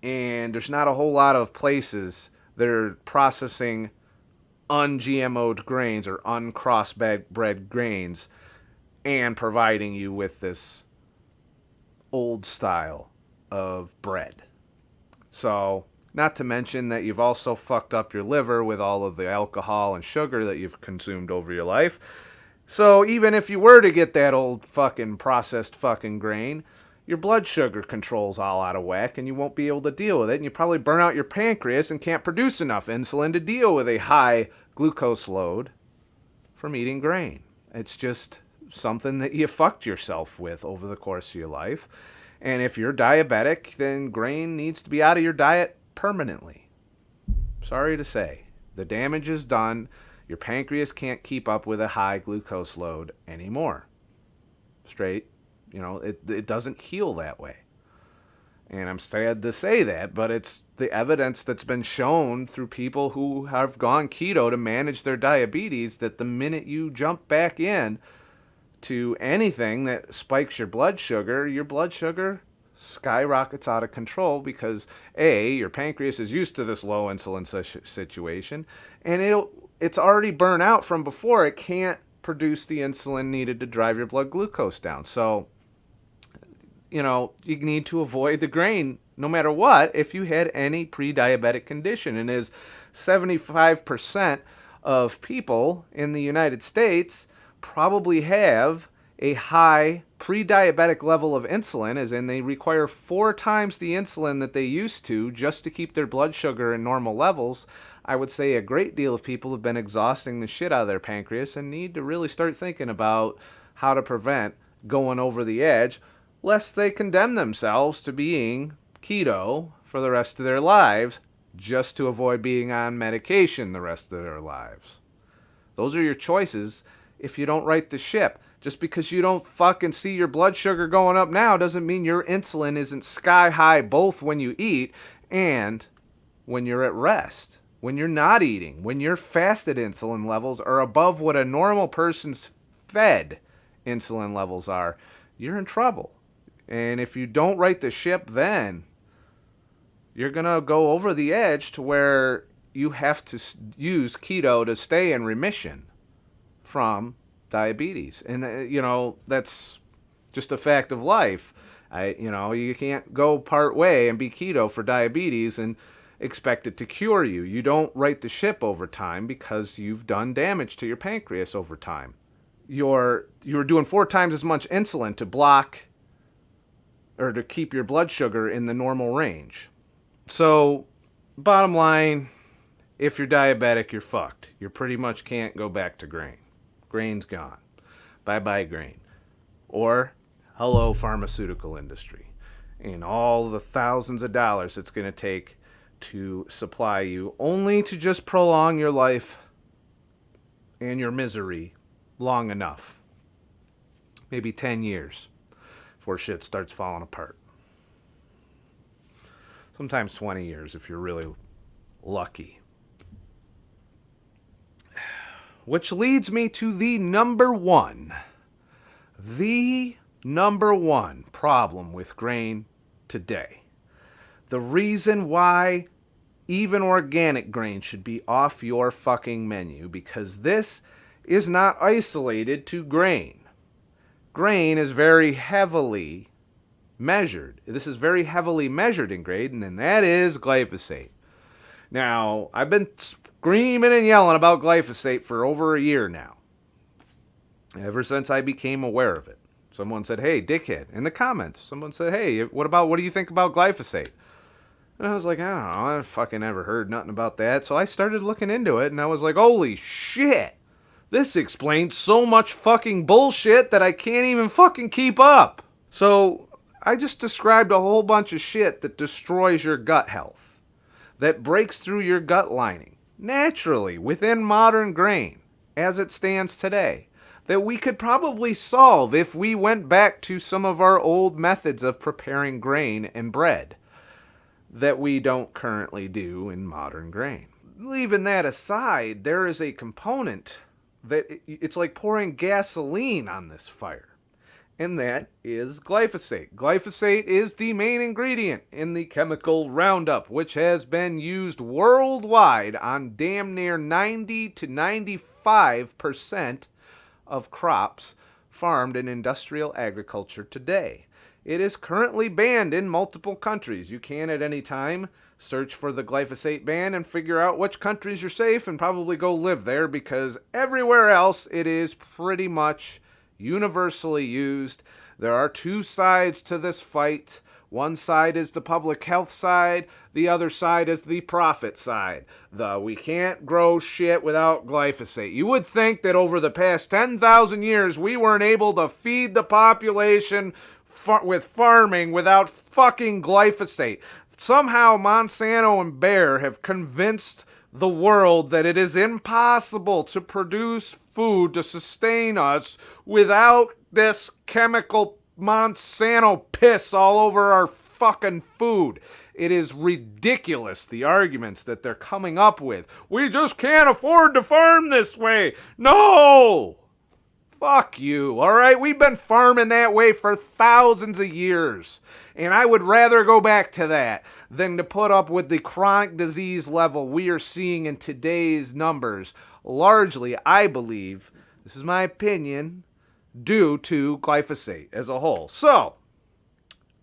And there's not a whole lot of places that are processing un-GMO'd grains or uncrossbred grains and providing you with this old style of bread. So, not to mention that you've also fucked up your liver with all of the alcohol and sugar that you've consumed over your life. So even if you were to get that old fucking processed fucking grain, your blood sugar control's all out of whack and you won't be able to deal with it. And you probably burn out your pancreas and can't produce enough insulin to deal with a high glucose load from eating grain. It's just something that you fucked yourself with over the course of your life. And if you're diabetic, then grain needs to be out of your diet permanently. Sorry to say. The damage is done. Your pancreas can't keep up with a high glucose load anymore. Straight, it doesn't heal that way. And I'm sad to say that, but it's the evidence that's been shown through people who have gone keto to manage their diabetes, that the minute you jump back in to anything that spikes your blood sugar skyrockets out of control because A, your pancreas is used to this low insulin situation, and it's already burnt out from before. It can't produce the insulin needed to drive your blood glucose down. So, you need to avoid the grain no matter what if you had any pre-diabetic condition. And as 75% of people in the United States probably have a high pre-diabetic level of insulin, as in they require 4 times the insulin that they used to just to keep their blood sugar in normal levels, I would say a great deal of people have been exhausting the shit out of their pancreas and need to really start thinking about how to prevent going over the edge, lest they condemn themselves to being keto for the rest of their lives just to avoid being on medication the rest of their lives. Those are your choices if you don't right the ship. Just because you don't fucking see your blood sugar going up now doesn't mean your insulin isn't sky high both when you eat and when you're at rest. When you're not eating, when your fasted insulin levels are above what a normal person's fed insulin levels are, you're in trouble. And if you don't right the ship then, you're going to go over the edge to where you have to use keto to stay in remission from diabetes. And, that's just a fact of life. You can't go part way and be keto for diabetes and expect it to cure you. You don't right the ship over time because you've done damage to your pancreas over time. You're doing 4 times as much insulin to block or to keep your blood sugar in the normal range. So, bottom line, if you're diabetic, you're fucked. You pretty much can't go back to grain. Grain's gone. Bye-bye grain. Or, hello pharmaceutical industry. And all the thousands of dollars it's going to take to supply you, only to just prolong your life and your misery long enough. Maybe 10 years before shit starts falling apart. Sometimes 20 years if you're really lucky. which leads me to the number one problem with grain today. The reason why even organic grain should be off your fucking menu, because this is not isolated to grain. Grain is very heavily measured. This is very heavily measured in grain, and that is glyphosate. Now, I've been screaming and yelling about glyphosate for over a year now. Ever since I became aware of it. Someone said, hey, dickhead, in the comments. Someone said, hey, what do you think about glyphosate? And I was like, I don't know, I fucking never heard nothing about that. So I started looking into it, and I was like, holy shit. This explains so much fucking bullshit that I can't even fucking keep up. So I just described a whole bunch of shit that destroys your gut health, that breaks through your gut lining, naturally, within modern grain, as it stands today, that we could probably solve if we went back to some of our old methods of preparing grain and bread that we don't currently do in modern grain. Leaving that aside, there is a component that it's like pouring gasoline on this fire, and that is glyphosate. Glyphosate is the main ingredient in the chemical Roundup, which has been used worldwide on damn near 90 to 95% of crops farmed in industrial agriculture today. It is currently banned in multiple countries. You can at any time search for the glyphosate ban and figure out which countries are safe and probably go live there, because everywhere else it is pretty much universally used. There are two sides to this fight. One side is the public health side. The other side is the profit side. We can't grow shit without glyphosate. You would think that over the past 10,000 years we weren't able to feed the population with farming without fucking glyphosate. Somehow Monsanto and Bayer have convinced the world that it is impossible to produce food to sustain us without this chemical Monsanto piss all over our fucking food. It is ridiculous, the arguments that they're coming up with. We just can't afford to farm this way. No! Fuck you, alright? We've been farming that way for thousands of years. And I would rather go back to that than to put up with the chronic disease level we are seeing in today's numbers. Largely, I believe, this is my opinion, due to glyphosate as a whole. So,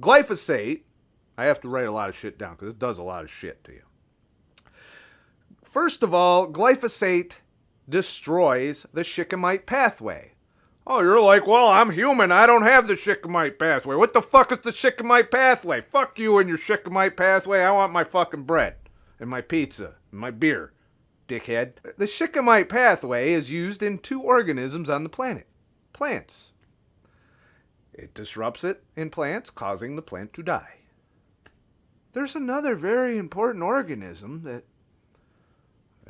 glyphosate, I have to write a lot of shit down because it does a lot of shit to you. First of all, glyphosate destroys the Shikimite pathway. Oh, you're like, well, I'm human. I don't have the Shikimite pathway. What the fuck is the Shikimite pathway? Fuck you and your Shikimite pathway. I want my fucking bread and my pizza and my beer, dickhead. The Shikimite pathway is used in two organisms on the planet. Plants. It disrupts it in plants, causing the plant to die. There's another very important organism that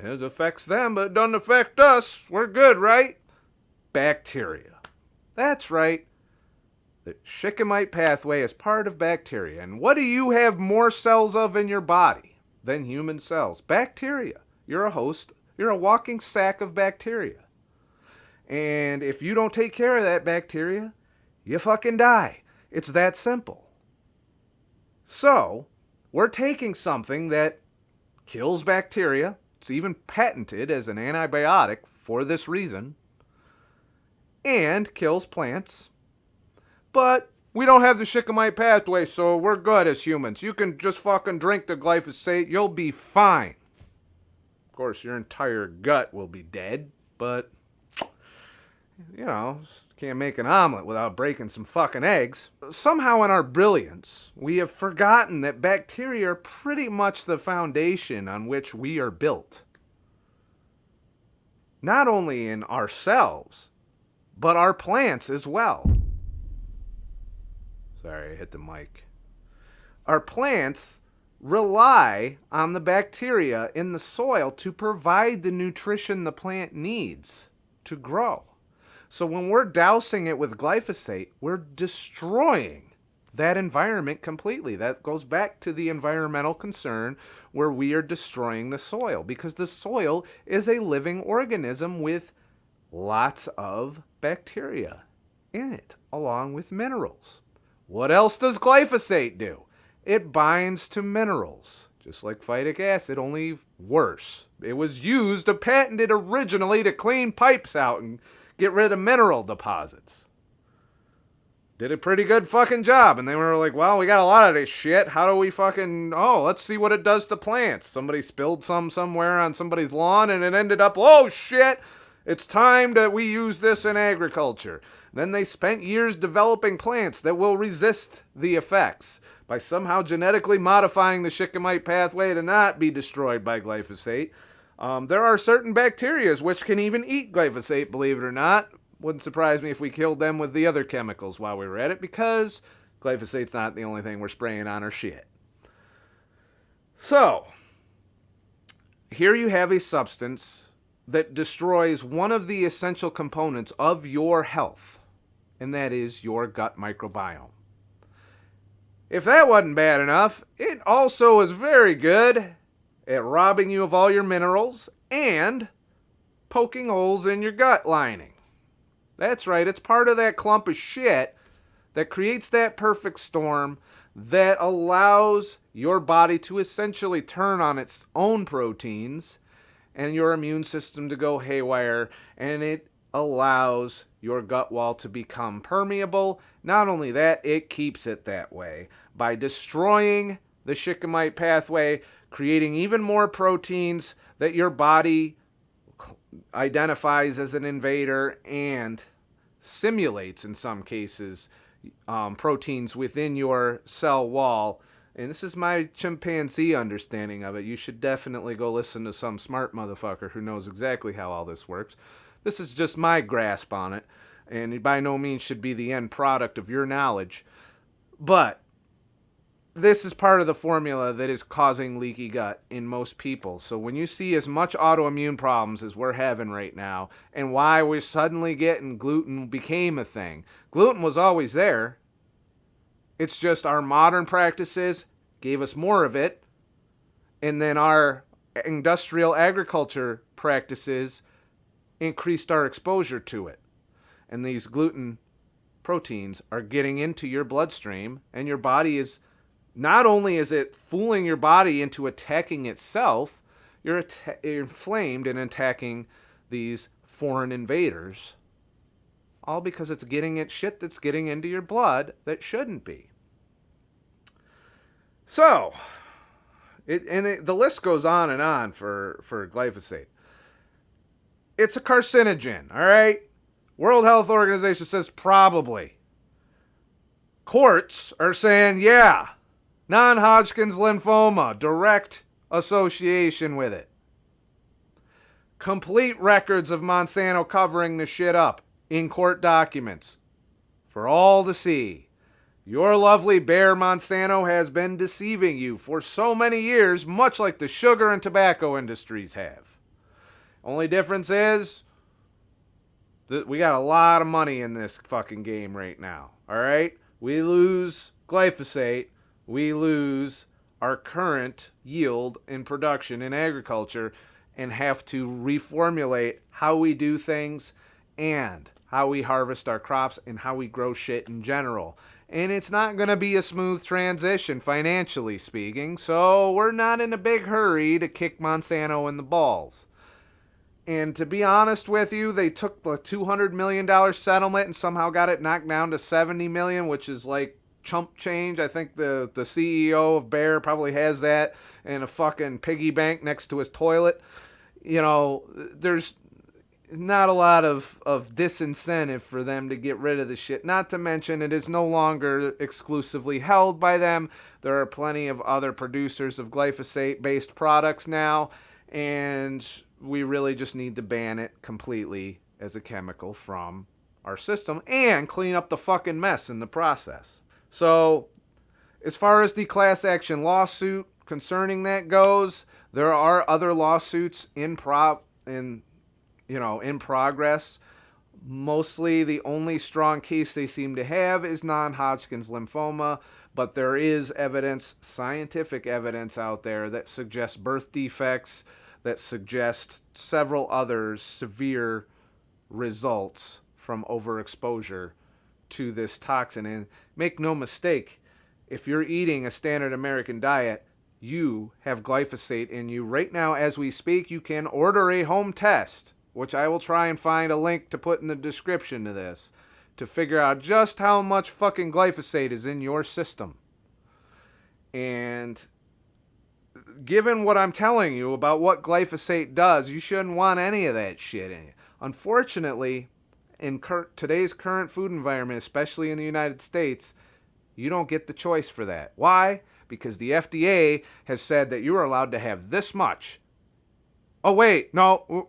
it affects them, but it doesn't affect us. We're good, right? Bacteria. That's right. The Shikimite pathway is part of bacteria. And what do you have more cells of in your body than human cells? Bacteria. You're a host. You're a walking sack of bacteria. And if you don't take care of that bacteria, you fucking die. It's that simple. So, we're taking something that kills bacteria. It's even patented as an antibiotic for this reason. And kills plants. But we don't have the Shikimite pathway, so we're good as humans. You can just fucking drink the glyphosate. You'll be fine. Of course, your entire gut will be dead, but you know, can't make an omelet without breaking some fucking eggs. Somehow in our brilliance, we have forgotten that bacteria are pretty much the foundation on which we are built. Not only in ourselves, but our plants as well. Sorry, I hit the mic. Our plants rely on the bacteria in the soil to provide the nutrition the plant needs to grow. So when we're dousing it with glyphosate, we're destroying that environment completely. That goes back to the environmental concern where we are destroying the soil, because the soil is a living organism with lots of bacteria in it, along with minerals. What else does glyphosate do? It binds to minerals, just like phytic acid, only worse. It was patented originally to clean pipes out and get rid of mineral deposits. Did a pretty good fucking job. And they were like, well, we got a lot of this shit. How do we let's see what it does to plants. Somebody spilled some somewhere on somebody's lawn and it ended up, oh shit, it's time that we use this in agriculture. Then they spent years developing plants that will resist the effects by somehow genetically modifying the shikimite pathway to not be destroyed by glyphosate. There are certain bacteria which can even eat glyphosate, believe it or not. Wouldn't surprise me if we killed them with the other chemicals while we were at it, because glyphosate's not the only thing we're spraying on our shit. So, here you have a substance that destroys one of the essential components of your health, and that is your gut microbiome. If that wasn't bad enough, it also is very good at robbing you of all your minerals and poking holes in your gut lining. That's right, it's part of that clump of shit that creates that perfect storm that allows your body to essentially turn on its own proteins and your immune system to go haywire, and it allows your gut wall to become permeable. Not only that, it keeps it that way by destroying the shikimite pathway, creating even more proteins that your body identifies as an invader and simulates, in some cases, proteins within your cell wall. And this is my chimpanzee understanding of it. You should definitely go listen to some smart motherfucker who knows exactly how all this works. This is just my grasp on it, and it by no means should be the end product of your knowledge. But this is part of the formula that is causing leaky gut in most people. So when you see as much autoimmune problems as we're having right now, and why we're suddenly getting gluten became a thing. Gluten was always there. It's just our modern practices gave us more of it, and then our industrial agriculture practices increased our exposure to it. And these gluten proteins are getting into your bloodstream, and your body is, not only is it fooling your body into attacking itself, you're inflamed and attacking these foreign invaders, all because it's getting at shit that's getting into your blood that shouldn't be. So, the list goes on and on for glyphosate. It's a carcinogen, all right? World Health Organization says probably. Courts are saying, yeah, non-Hodgkin's lymphoma, direct association with it. Complete records of Monsanto covering the shit up in court documents for all to see. Your lovely Bayer Monsanto has been deceiving you for so many years, much like the sugar and tobacco industries have. Only difference is that we got a lot of money in this fucking game right now, all right? We lose glyphosate, we lose our current yield in production in agriculture, and have to reformulate how we do things and how we harvest our crops and how we grow shit in general. And it's not going to be a smooth transition, financially speaking, so we're not in a big hurry to kick Monsanto in the balls. And to be honest with you, they took the $200 million settlement and somehow got it knocked down to $70 million, which is like chump change. I think the CEO of Bayer probably has that in a fucking piggy bank next to his toilet. You know, there's not a lot of disincentive for them to get rid of the shit. Not to mention, it is no longer exclusively held by them. There are plenty of other producers of glyphosate-based products now, and we really just need to ban it completely as a chemical from our system and clean up the fucking mess in the process. So, as far as the class action lawsuit concerning that goes, there are other lawsuits in progress. Mostly the only strong case they seem to have is non-Hodgkin's lymphoma, but there is evidence, scientific evidence out there that suggests birth defects, that suggests several other severe results from overexposure to this toxin. And make no mistake, if you're eating a standard American diet, you have glyphosate in you. Right now, as we speak, you can order a home test, which I will try and find a link to put in the description to this, to figure out just how much fucking glyphosate is in your system. And given what I'm telling you about what glyphosate does, you shouldn't want any of that shit in you. Unfortunately, in today's current food environment, especially in the United States, you don't get the choice for that. Why? Because the FDA has said that you're allowed to have this much. Oh, wait, no,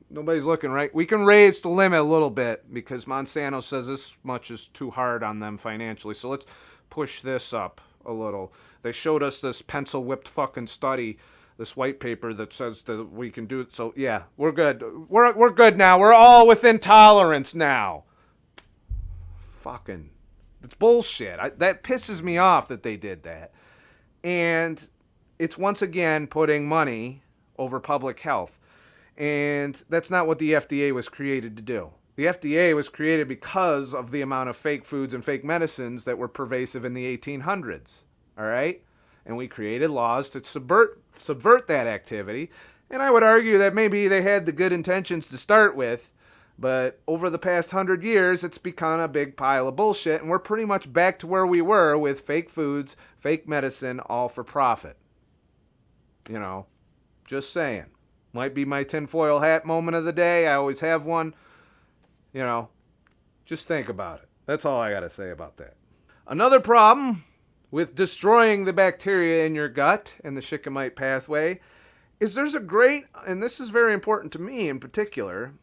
nobody's looking, right? We can raise the limit a little bit because Monsanto says this much is too hard on them financially. So let's push this up a little. They showed us this pencil-whipped fucking study, this white paper that says that we can do it. So, yeah, we're good. We're good now. We're all within tolerance now. Fucking... It's bullshit. That pisses me off that they did that. And it's once again putting money over public health. And that's not what the FDA was created to do. The FDA was created because of the amount of fake foods and fake medicines that were pervasive in the 1800s. All right? And we created laws to subvert that activity. And I would argue that maybe they had the good intentions to start with, but over the past 100 years, it's become a big pile of bullshit, and we're pretty much back to where we were with fake foods, fake medicine, all for profit. You know, just saying. Might be my tinfoil hat moment of the day. I always have one. You know, just think about it. That's all I got to say about that. Another problem with destroying the bacteria in your gut and the Shikimite pathway is there's a great, and this is very important to me in particular,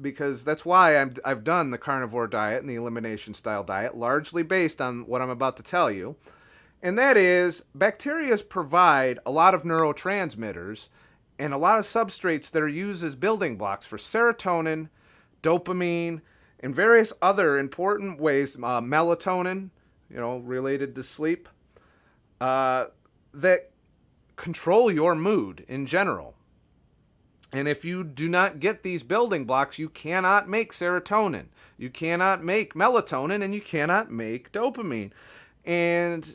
because that's why I've done the carnivore diet and the elimination style diet, largely based on what I'm about to tell you. And that is, bacteria provide a lot of neurotransmitters and a lot of substrates that are used as building blocks for serotonin, dopamine, and various other important ways, melatonin, you know, related to sleep, that control your mood in general. And if you do not get these building blocks, you cannot make serotonin, you cannot make melatonin, and you cannot make dopamine. And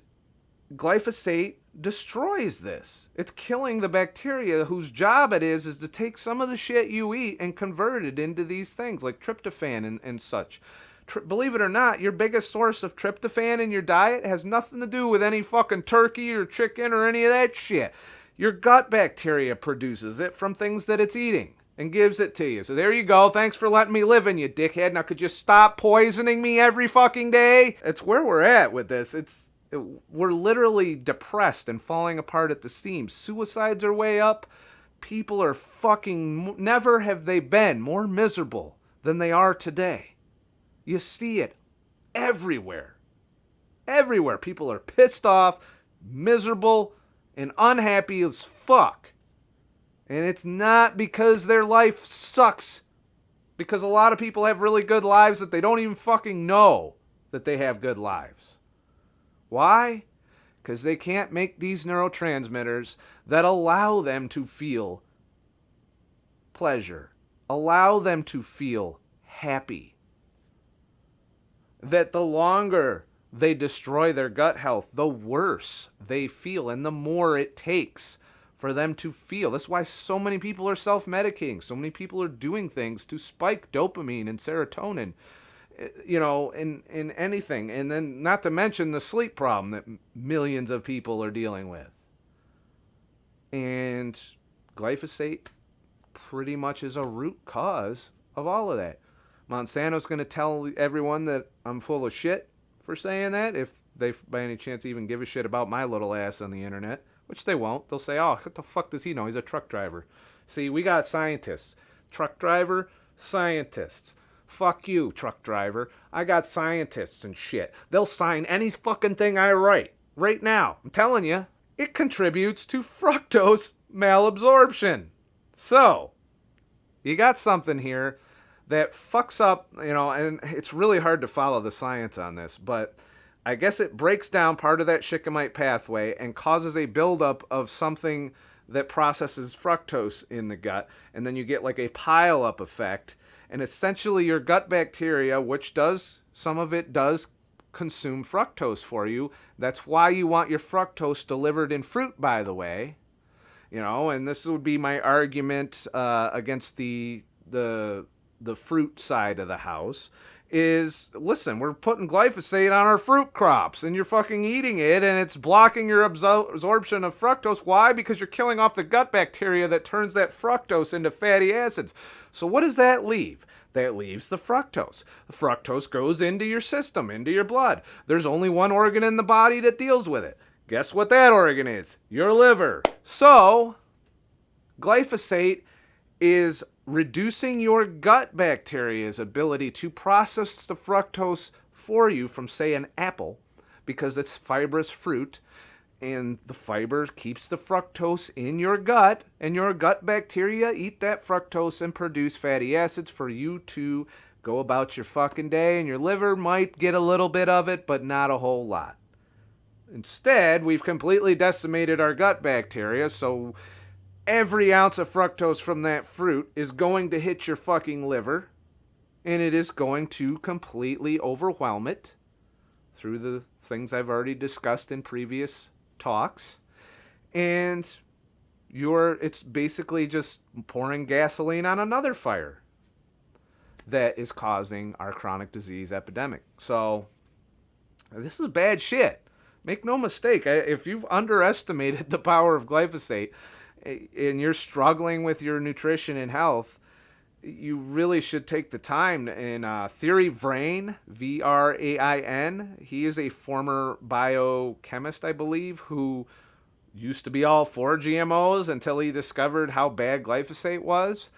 glyphosate destroys this. It's killing the bacteria whose job it is to take some of the shit you eat and convert it into these things like tryptophan and such. Believe it or not, your biggest source of tryptophan in your diet has nothing to do with any fucking turkey or chicken or any of that shit. Your gut bacteria produces it from things that it's eating and gives it to you. So there you go. Thanks for letting me live in, you dickhead. Now could you stop poisoning me every fucking day? It's where we're at with this. We're literally depressed and falling apart at the seams. Suicides are way up. People are fucking... Never have they been more miserable than they are today. You see it everywhere. Everywhere. People are pissed off, miserable, and unhappy as fuck. And it's not because their life sucks. Because a lot of people have really good lives that they don't even fucking know that they have good lives. Why? Because they can't make these neurotransmitters that allow them to feel pleasure. Allow them to feel happy. That the longer they destroy their gut health, the worse they feel and the more it takes for them to feel. That's why so many people are self-medicating. So many people are doing things to spike dopamine and serotonin, you know, in anything. And then not to mention the sleep problem that millions of people are dealing with. And glyphosate pretty much is a root cause of all of that. Monsanto's going to tell everyone that I'm full of shit for saying that, if they by any chance even give a shit about my little ass on the internet, which they won't. They'll say, oh, what the fuck does he know? He's a truck driver. See, we got scientists. Truck driver, scientists. Fuck you, truck driver. I got scientists and shit. They'll sign any fucking thing I write. Right now. I'm telling you, it contributes to fructose malabsorption. So, you got something here that fucks up, you know, and it's really hard to follow the science on this, but I guess it breaks down part of that Shikimite pathway and causes a buildup of something that processes fructose in the gut, and then you get like a pile-up effect, and essentially your gut bacteria, which does, some of it does consume fructose for you. That's why you want your fructose delivered in fruit, by the way. You know, and this would be my argument against the fruit side of the house is, listen, we're putting glyphosate on our fruit crops and you're fucking eating it and it's blocking your absorption of fructose. Why? Because you're killing off the gut bacteria that turns that fructose into fatty acids. So what does that leave? That leaves the fructose. The fructose goes into your system, into your blood. There's only one organ in the body that deals with it. Guess what that organ is? Your liver. So, glyphosate is reducing your gut bacteria's ability to process the fructose for you from, say, an apple, because it's fibrous fruit, and the fiber keeps the fructose in your gut, and your gut bacteria eat that fructose and produce fatty acids for you to go about your fucking day, and your liver might get a little bit of it, but not a whole lot. Instead, we've completely decimated our gut bacteria, so every ounce of fructose from that fruit is going to hit your fucking liver, and it is going to completely overwhelm it through the things I've already discussed in previous talks. And it's basically just pouring gasoline on another fire that is causing our chronic disease epidemic. So this is bad shit. Make no mistake, if you've underestimated the power of glyphosate, and you're struggling with your nutrition and health, you really should take the time. And Theory Vrain, V-R-A-I-N, he is a former biochemist, I believe, who used to be all for GMOs until he discovered how bad glyphosate was,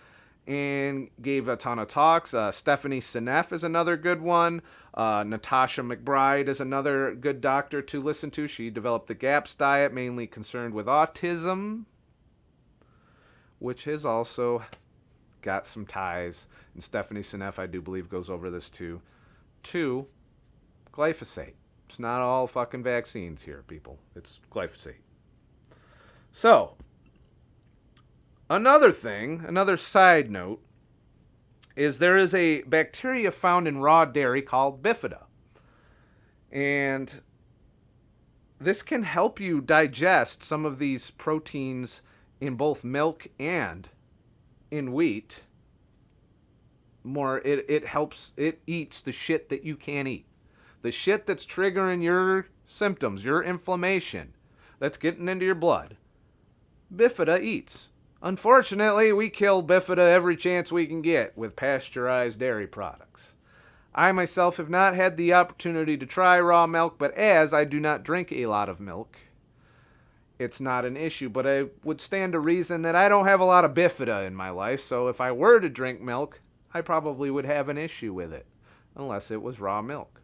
and gave a ton of talks. Stephanie Seneff is another good one. Natasha McBride is another good doctor to listen to. She developed the GAPS diet, mainly concerned with autism, which has also got some ties, and Stephanie Seneff, I do believe, goes over this too, to glyphosate. It's not all fucking vaccines here, people. It's glyphosate. So, another thing, another side note, is there is a bacteria found in raw dairy called bifida. And this can help you digest some of these proteins in both milk and in wheat. It helps, it eats the shit that you can't eat. The shit that's triggering your symptoms, your inflammation, that's getting into your blood. Bifida eats. Unfortunately, we kill bifida every chance we can get with pasteurized dairy products. I myself have not had the opportunity to try raw milk, but as I do not drink a lot of milk, it's not an issue. But I would stand to reason that I don't have a lot of bifida in my life, so if I were to drink milk, I probably would have an issue with it, unless it was raw milk,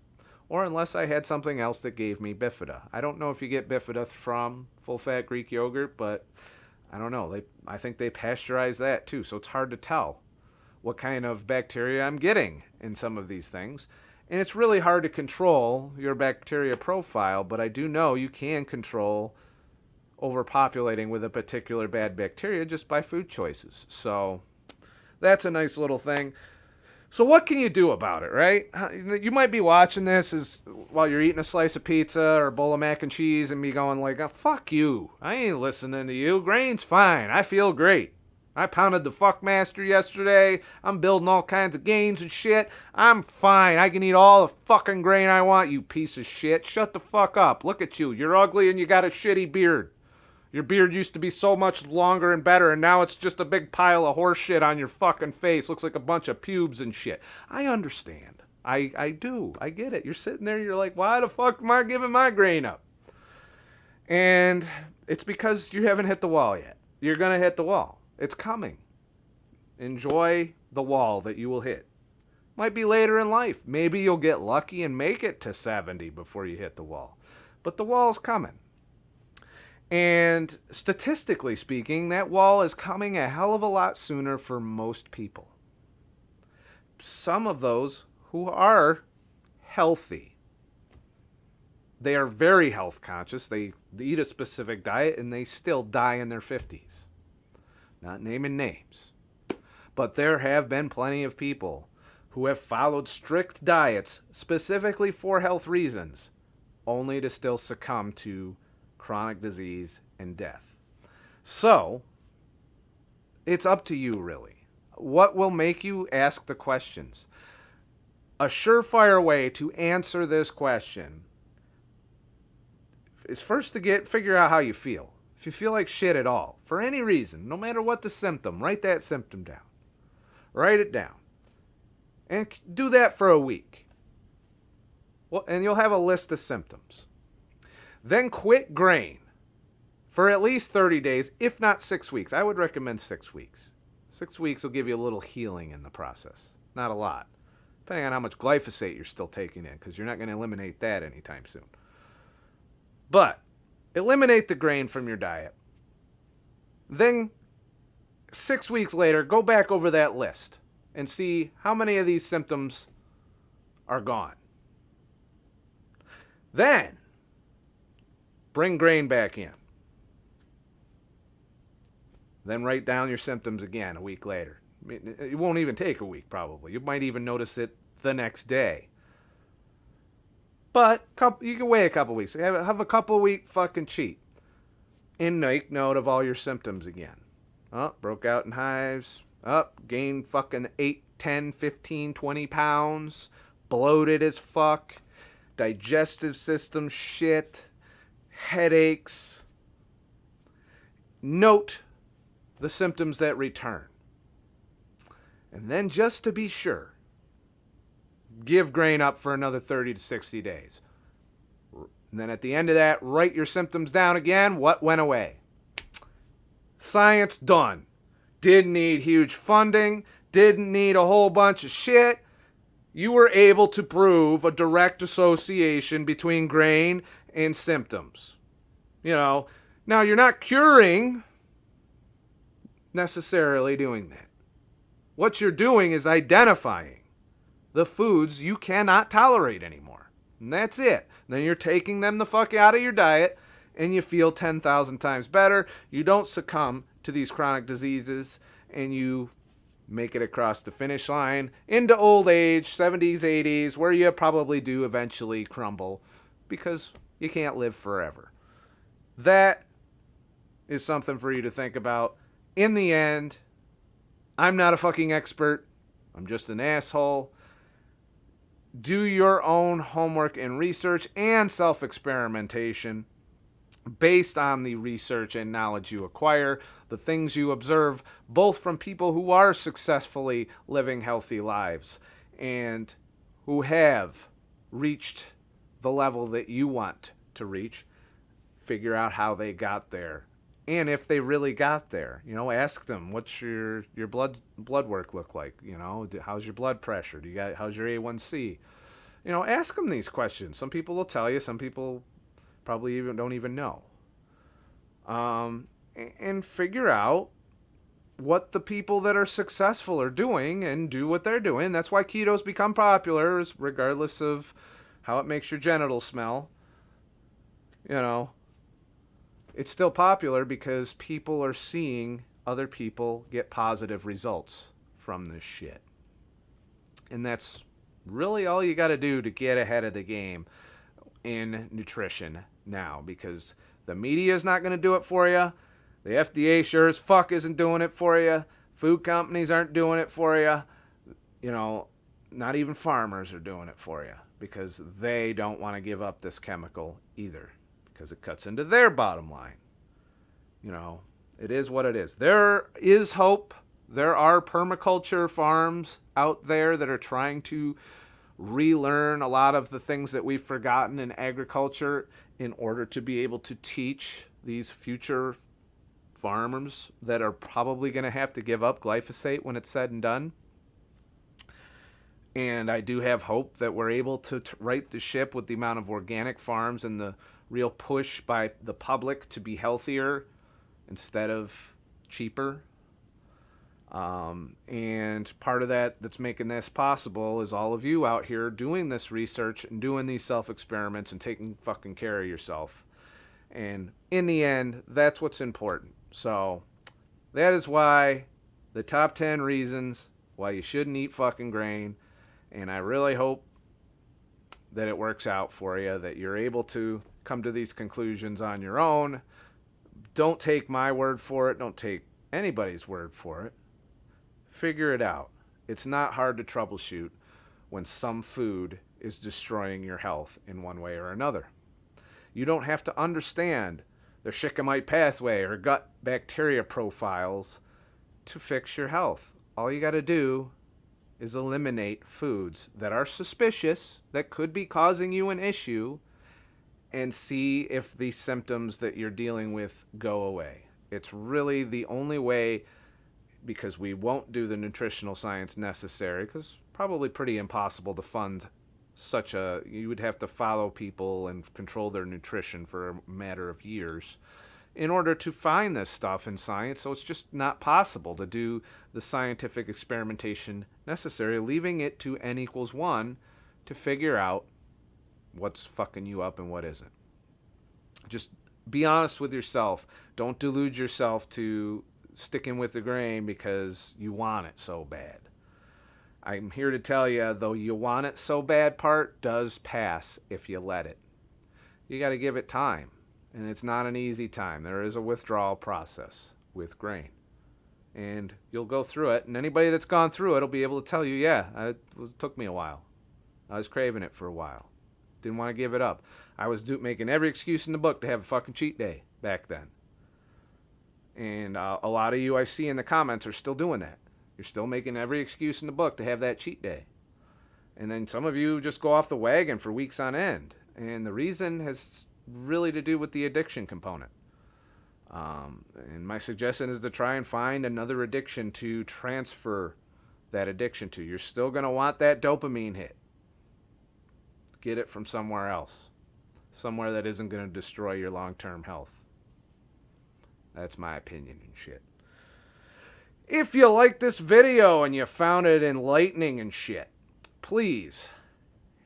or unless I had something else that gave me bifida. I don't know if you get bifida from full-fat Greek yogurt, but I don't know. I think they pasteurize that too, so it's hard to tell what kind of bacteria I'm getting in some of these things. And it's really hard to control your bacteria profile, but I do know you can control overpopulating with a particular bad bacteria just by food choices. So that's a nice little thing. So what can you do about it, right? You might be watching this while you're eating a slice of pizza or a bowl of mac and cheese and be going like, oh, fuck you. I ain't listening to you. Grain's fine. I feel great. I pounded the fuckmaster yesterday. I'm building all kinds of gains and shit. I'm fine. I can eat all the fucking grain I want, you piece of shit. Shut the fuck up. Look at you. You're ugly and you got a shitty beard. Your beard used to be so much longer and better, and now it's just a big pile of horse shit on your fucking face. Looks like a bunch of pubes and shit. I understand. I do. I get it. You're sitting there, you're like, why the fuck am I giving my grain up? And it's because you haven't hit the wall yet. You're going to hit the wall. It's coming. Enjoy the wall that you will hit. Might be later in life. Maybe you'll get lucky and make it to 70 before you hit the wall. But the wall's coming. And statistically speaking, that wall is coming a hell of a lot sooner for most people. Some of those who are healthy. They are very health conscious. They eat a specific diet and they still die in their 50s. Not naming names. But there have been plenty of people who have followed strict diets specifically for health reasons, only to still succumb to chronic disease and death. So, it's up to you, really. What will make you ask the questions? A surefire way to answer this question is first to figure out how you feel. If you feel like shit at all, for any reason, no matter what the symptom, write that symptom down. Write it down. And do that for a week. Well, and you'll have a list of symptoms. Then quit grain for at least 30 days, if not 6 weeks. I would recommend 6 weeks. 6 weeks will give you a little healing in the process. Not a lot. Depending on how much glyphosate you're still taking in, because you're not going to eliminate that anytime soon. But eliminate the grain from your diet. Then 6 weeks later, go back over that list and see how many of these symptoms are gone. Then bring grain back in. Then write down your symptoms again a week later. It won't even take a week, probably. You might even notice it the next day. But you can wait a couple weeks. Have a couple week fucking cheat. And make note of all your symptoms again. Oh, broke out in hives. Oh, gained fucking 8, 10, 15, 20 pounds. Bloated as fuck. Digestive system shit. Headaches. Note the symptoms that return. And then just to be sure, give grain up for another 30 to 60 days. And then at the end of that, write your symptoms down again. What went away? Science done. Didn't need huge funding. Didn't need a whole bunch of shit. You were able to prove a direct association between grain and symptoms. Now you're not curing necessarily doing that. What you're doing is identifying the foods you cannot tolerate anymore. And that's it. Then you're taking them the fuck out of your diet and you feel 10,000 times better. You don't succumb to these chronic diseases and you make it across the finish line into old age, 70s, 80s, where you probably do eventually crumble because you can't live forever. That is something for you to think about. In the end, I'm not a fucking expert. I'm just an asshole. Do your own homework and research and self-experimentation based on the research and knowledge you acquire, the things you observe, both from people who are successfully living healthy lives and who have reached the level that you want to reach. Figure out how they got there. And if they really got there, ask them, what's your blood work look like? How's your blood pressure? How's your A1C? Ask them these questions. Some people will tell you. Some people probably don't even know. And figure out what the people that are successful are doing and do what they're doing. That's why keto's become popular, regardless of how it makes your genitals smell. It's still popular because people are seeing other people get positive results from this shit. And that's really all you got to do to get ahead of the game in nutrition now, because the media is not going to do it for you. The FDA sure as fuck isn't doing it for you. Food companies aren't doing it for you. Not even farmers are doing it for you because they don't want to give up this chemical either, because it cuts into their bottom line. It is what it is. There is hope. There are permaculture farms out there that are trying to relearn a lot of the things that we've forgotten in agriculture in order to be able to teach these future farmers that are probably going to have to give up glyphosate when it's said and done. And I do have hope that we're able to right the ship with the amount of organic farms and the real push by the public to be healthier instead of cheaper. And part of that's making this possible is all of you out here doing this research and doing these self-experiments and taking fucking care of yourself. And in the end, that's what's important. So that is why the top 10 reasons why you shouldn't eat fucking grain. And I really hope that it works out for you, that you're able to come to these conclusions on your own. Don't take my word for it. Don't take anybody's word for it. Figure it out. It's not hard to troubleshoot when some food is destroying your health in one way or another. You don't have to understand the shikimite pathway or gut bacteria profiles to fix your health. All you got to do is eliminate foods that are suspicious, that could be causing you an issue, and see if the symptoms that you're dealing with go away. It's really the only way, because we won't do the nutritional science necessary, because probably pretty impossible to fund such a, you would have to follow people and control their nutrition for a matter of years in order to find this stuff in science. So it's just not possible to do the scientific experimentation necessary, leaving it to n equals 1 to figure out what's fucking you up and what isn't. Just be honest with yourself. Don't delude yourself to sticking with the grain because you want it so bad. I'm here to tell you, though, you want it so bad part does pass if you let it. You got to give it time. And it's not an easy time. There is a withdrawal process with grain. And you'll go through it. And anybody that's gone through it will be able to tell you, yeah, it took me a while. I was craving it for a while. Didn't want to give it up. I was making every excuse in the book to have a fucking cheat day back then. And a lot of you I see in the comments are still doing that. You're still making every excuse in the book to have that cheat day. And then some of you just go off the wagon for weeks on end. And the reason has really to do with the addiction component. And my suggestion is to try and find another addiction to transfer that addiction to. You're still going to want that dopamine hit. Get it from somewhere else. Somewhere that isn't going to destroy your long-term health. That's my opinion and shit. If you liked this video and you found it enlightening and shit, please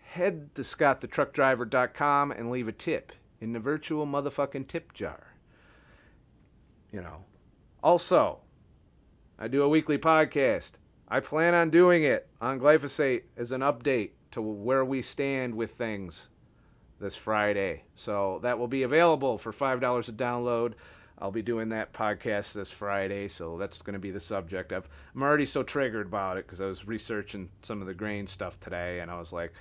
head to ScottTheTruckDriver.com and leave a tip in the virtual motherfucking tip jar. You know. Also, I do a weekly podcast. I plan on doing it on glyphosate as an update to where we stand with things this Friday. So that will be available for $5 a download. I'll be doing that podcast this Friday, so that's going to be the subject. I'm already so triggered about it because I was researching some of the grain stuff today, and I was like,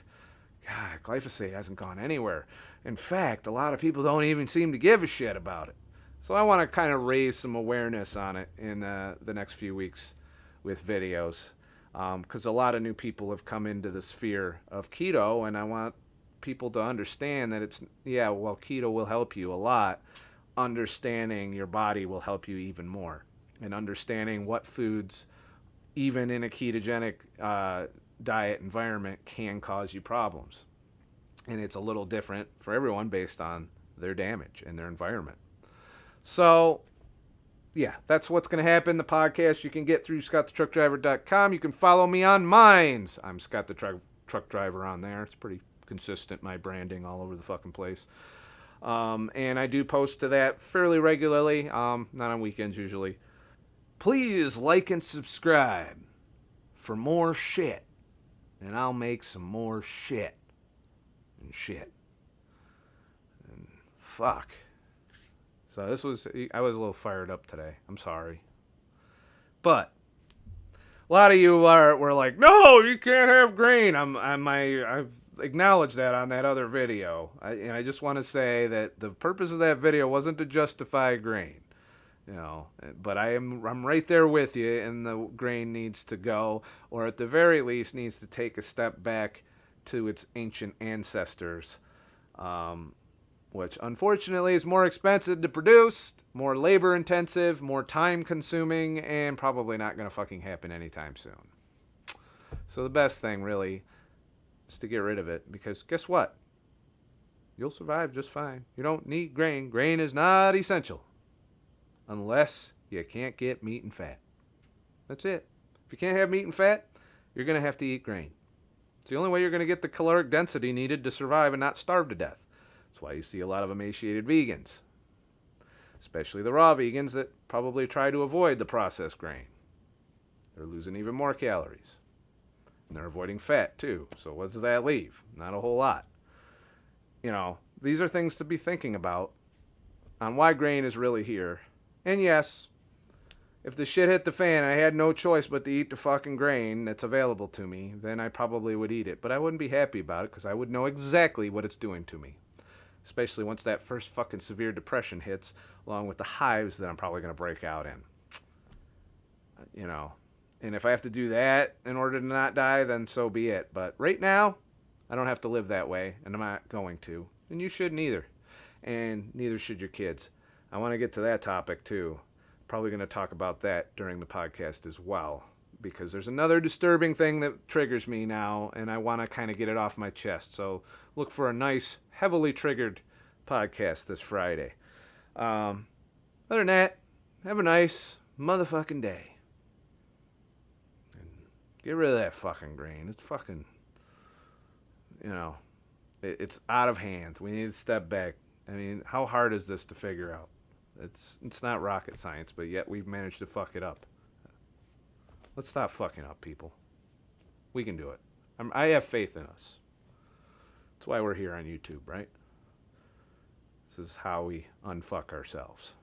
God, glyphosate hasn't gone anywhere. In fact, a lot of people don't even seem to give a shit about it. So I want to kind of raise some awareness on it in the next few weeks with videos, because a lot of new people have come into the sphere of keto, and I want people to understand that keto will help you a lot. Understanding your body will help you even more, and understanding what foods, even in a ketogenic diet environment, can cause you problems. And it's a little different for everyone based on their damage and their environment. So, yeah, that's what's going to happen. The podcast you can get through ScottTheTruckDriver.com. You can follow me on Minds. I'm Scott the Truck Driver on there. It's pretty consistent, my branding all over the fucking place. And I do post to that fairly regularly, not on weekends usually. Please like and subscribe for more shit, and I'll make some more shit. And fuck. So I was a little fired up today. I'm sorry. But a lot of you were like, no, you can't have grain. I've acknowledged that on that other video. And I just want to say that the purpose of that video wasn't to justify grain. You know, but I'm right there with you, and the grain needs to go, or at the very least needs to take a step back to its ancient ancestors, which unfortunately is more expensive to produce, more labor intensive, more time consuming, and probably not going to fucking happen anytime soon. So the best thing really is to get rid of it, because guess what? You'll survive just fine. You don't need grain. Grain is not essential unless you can't get meat and fat. That's it. If you can't have meat and fat, you're going to have to eat grain. It's the only way you're going to get the caloric density needed to survive and not starve to death. That's why you see a lot of emaciated vegans, especially the raw vegans that probably try to avoid the processed grain. They're losing even more calories. And they're avoiding fat too. So what does that leave? Not a whole lot. You know, these are things to be thinking about on why grain is really here. And yes, if the shit hit the fan and I had no choice but to eat the fucking grain that's available to me, then I probably would eat it. But I wouldn't be happy about it because I would know exactly what it's doing to me. Especially once that first fucking severe depression hits, along with the hives that I'm probably going to break out in. You know, and if I have to do that in order to not die, then so be it. But right now, I don't have to live that way, and I'm not going to. And you shouldn't either. And neither should your kids. I want to get to that topic too. Probably going to talk about that during the podcast as well, because there's another disturbing thing that triggers me now, and I want to kind of get it off my chest. So look for a nice, heavily triggered podcast this Friday. Other than that, have a nice motherfucking day. And get rid of that fucking grain. It's fucking, you know, it's out of hand. We need to step back. I mean, how hard is this to figure out? It's not rocket science, but yet we've managed to fuck it up. Let's stop fucking up, people. We can do it. I have faith in us. That's why we're here on YouTube, right? This is how we unfuck ourselves.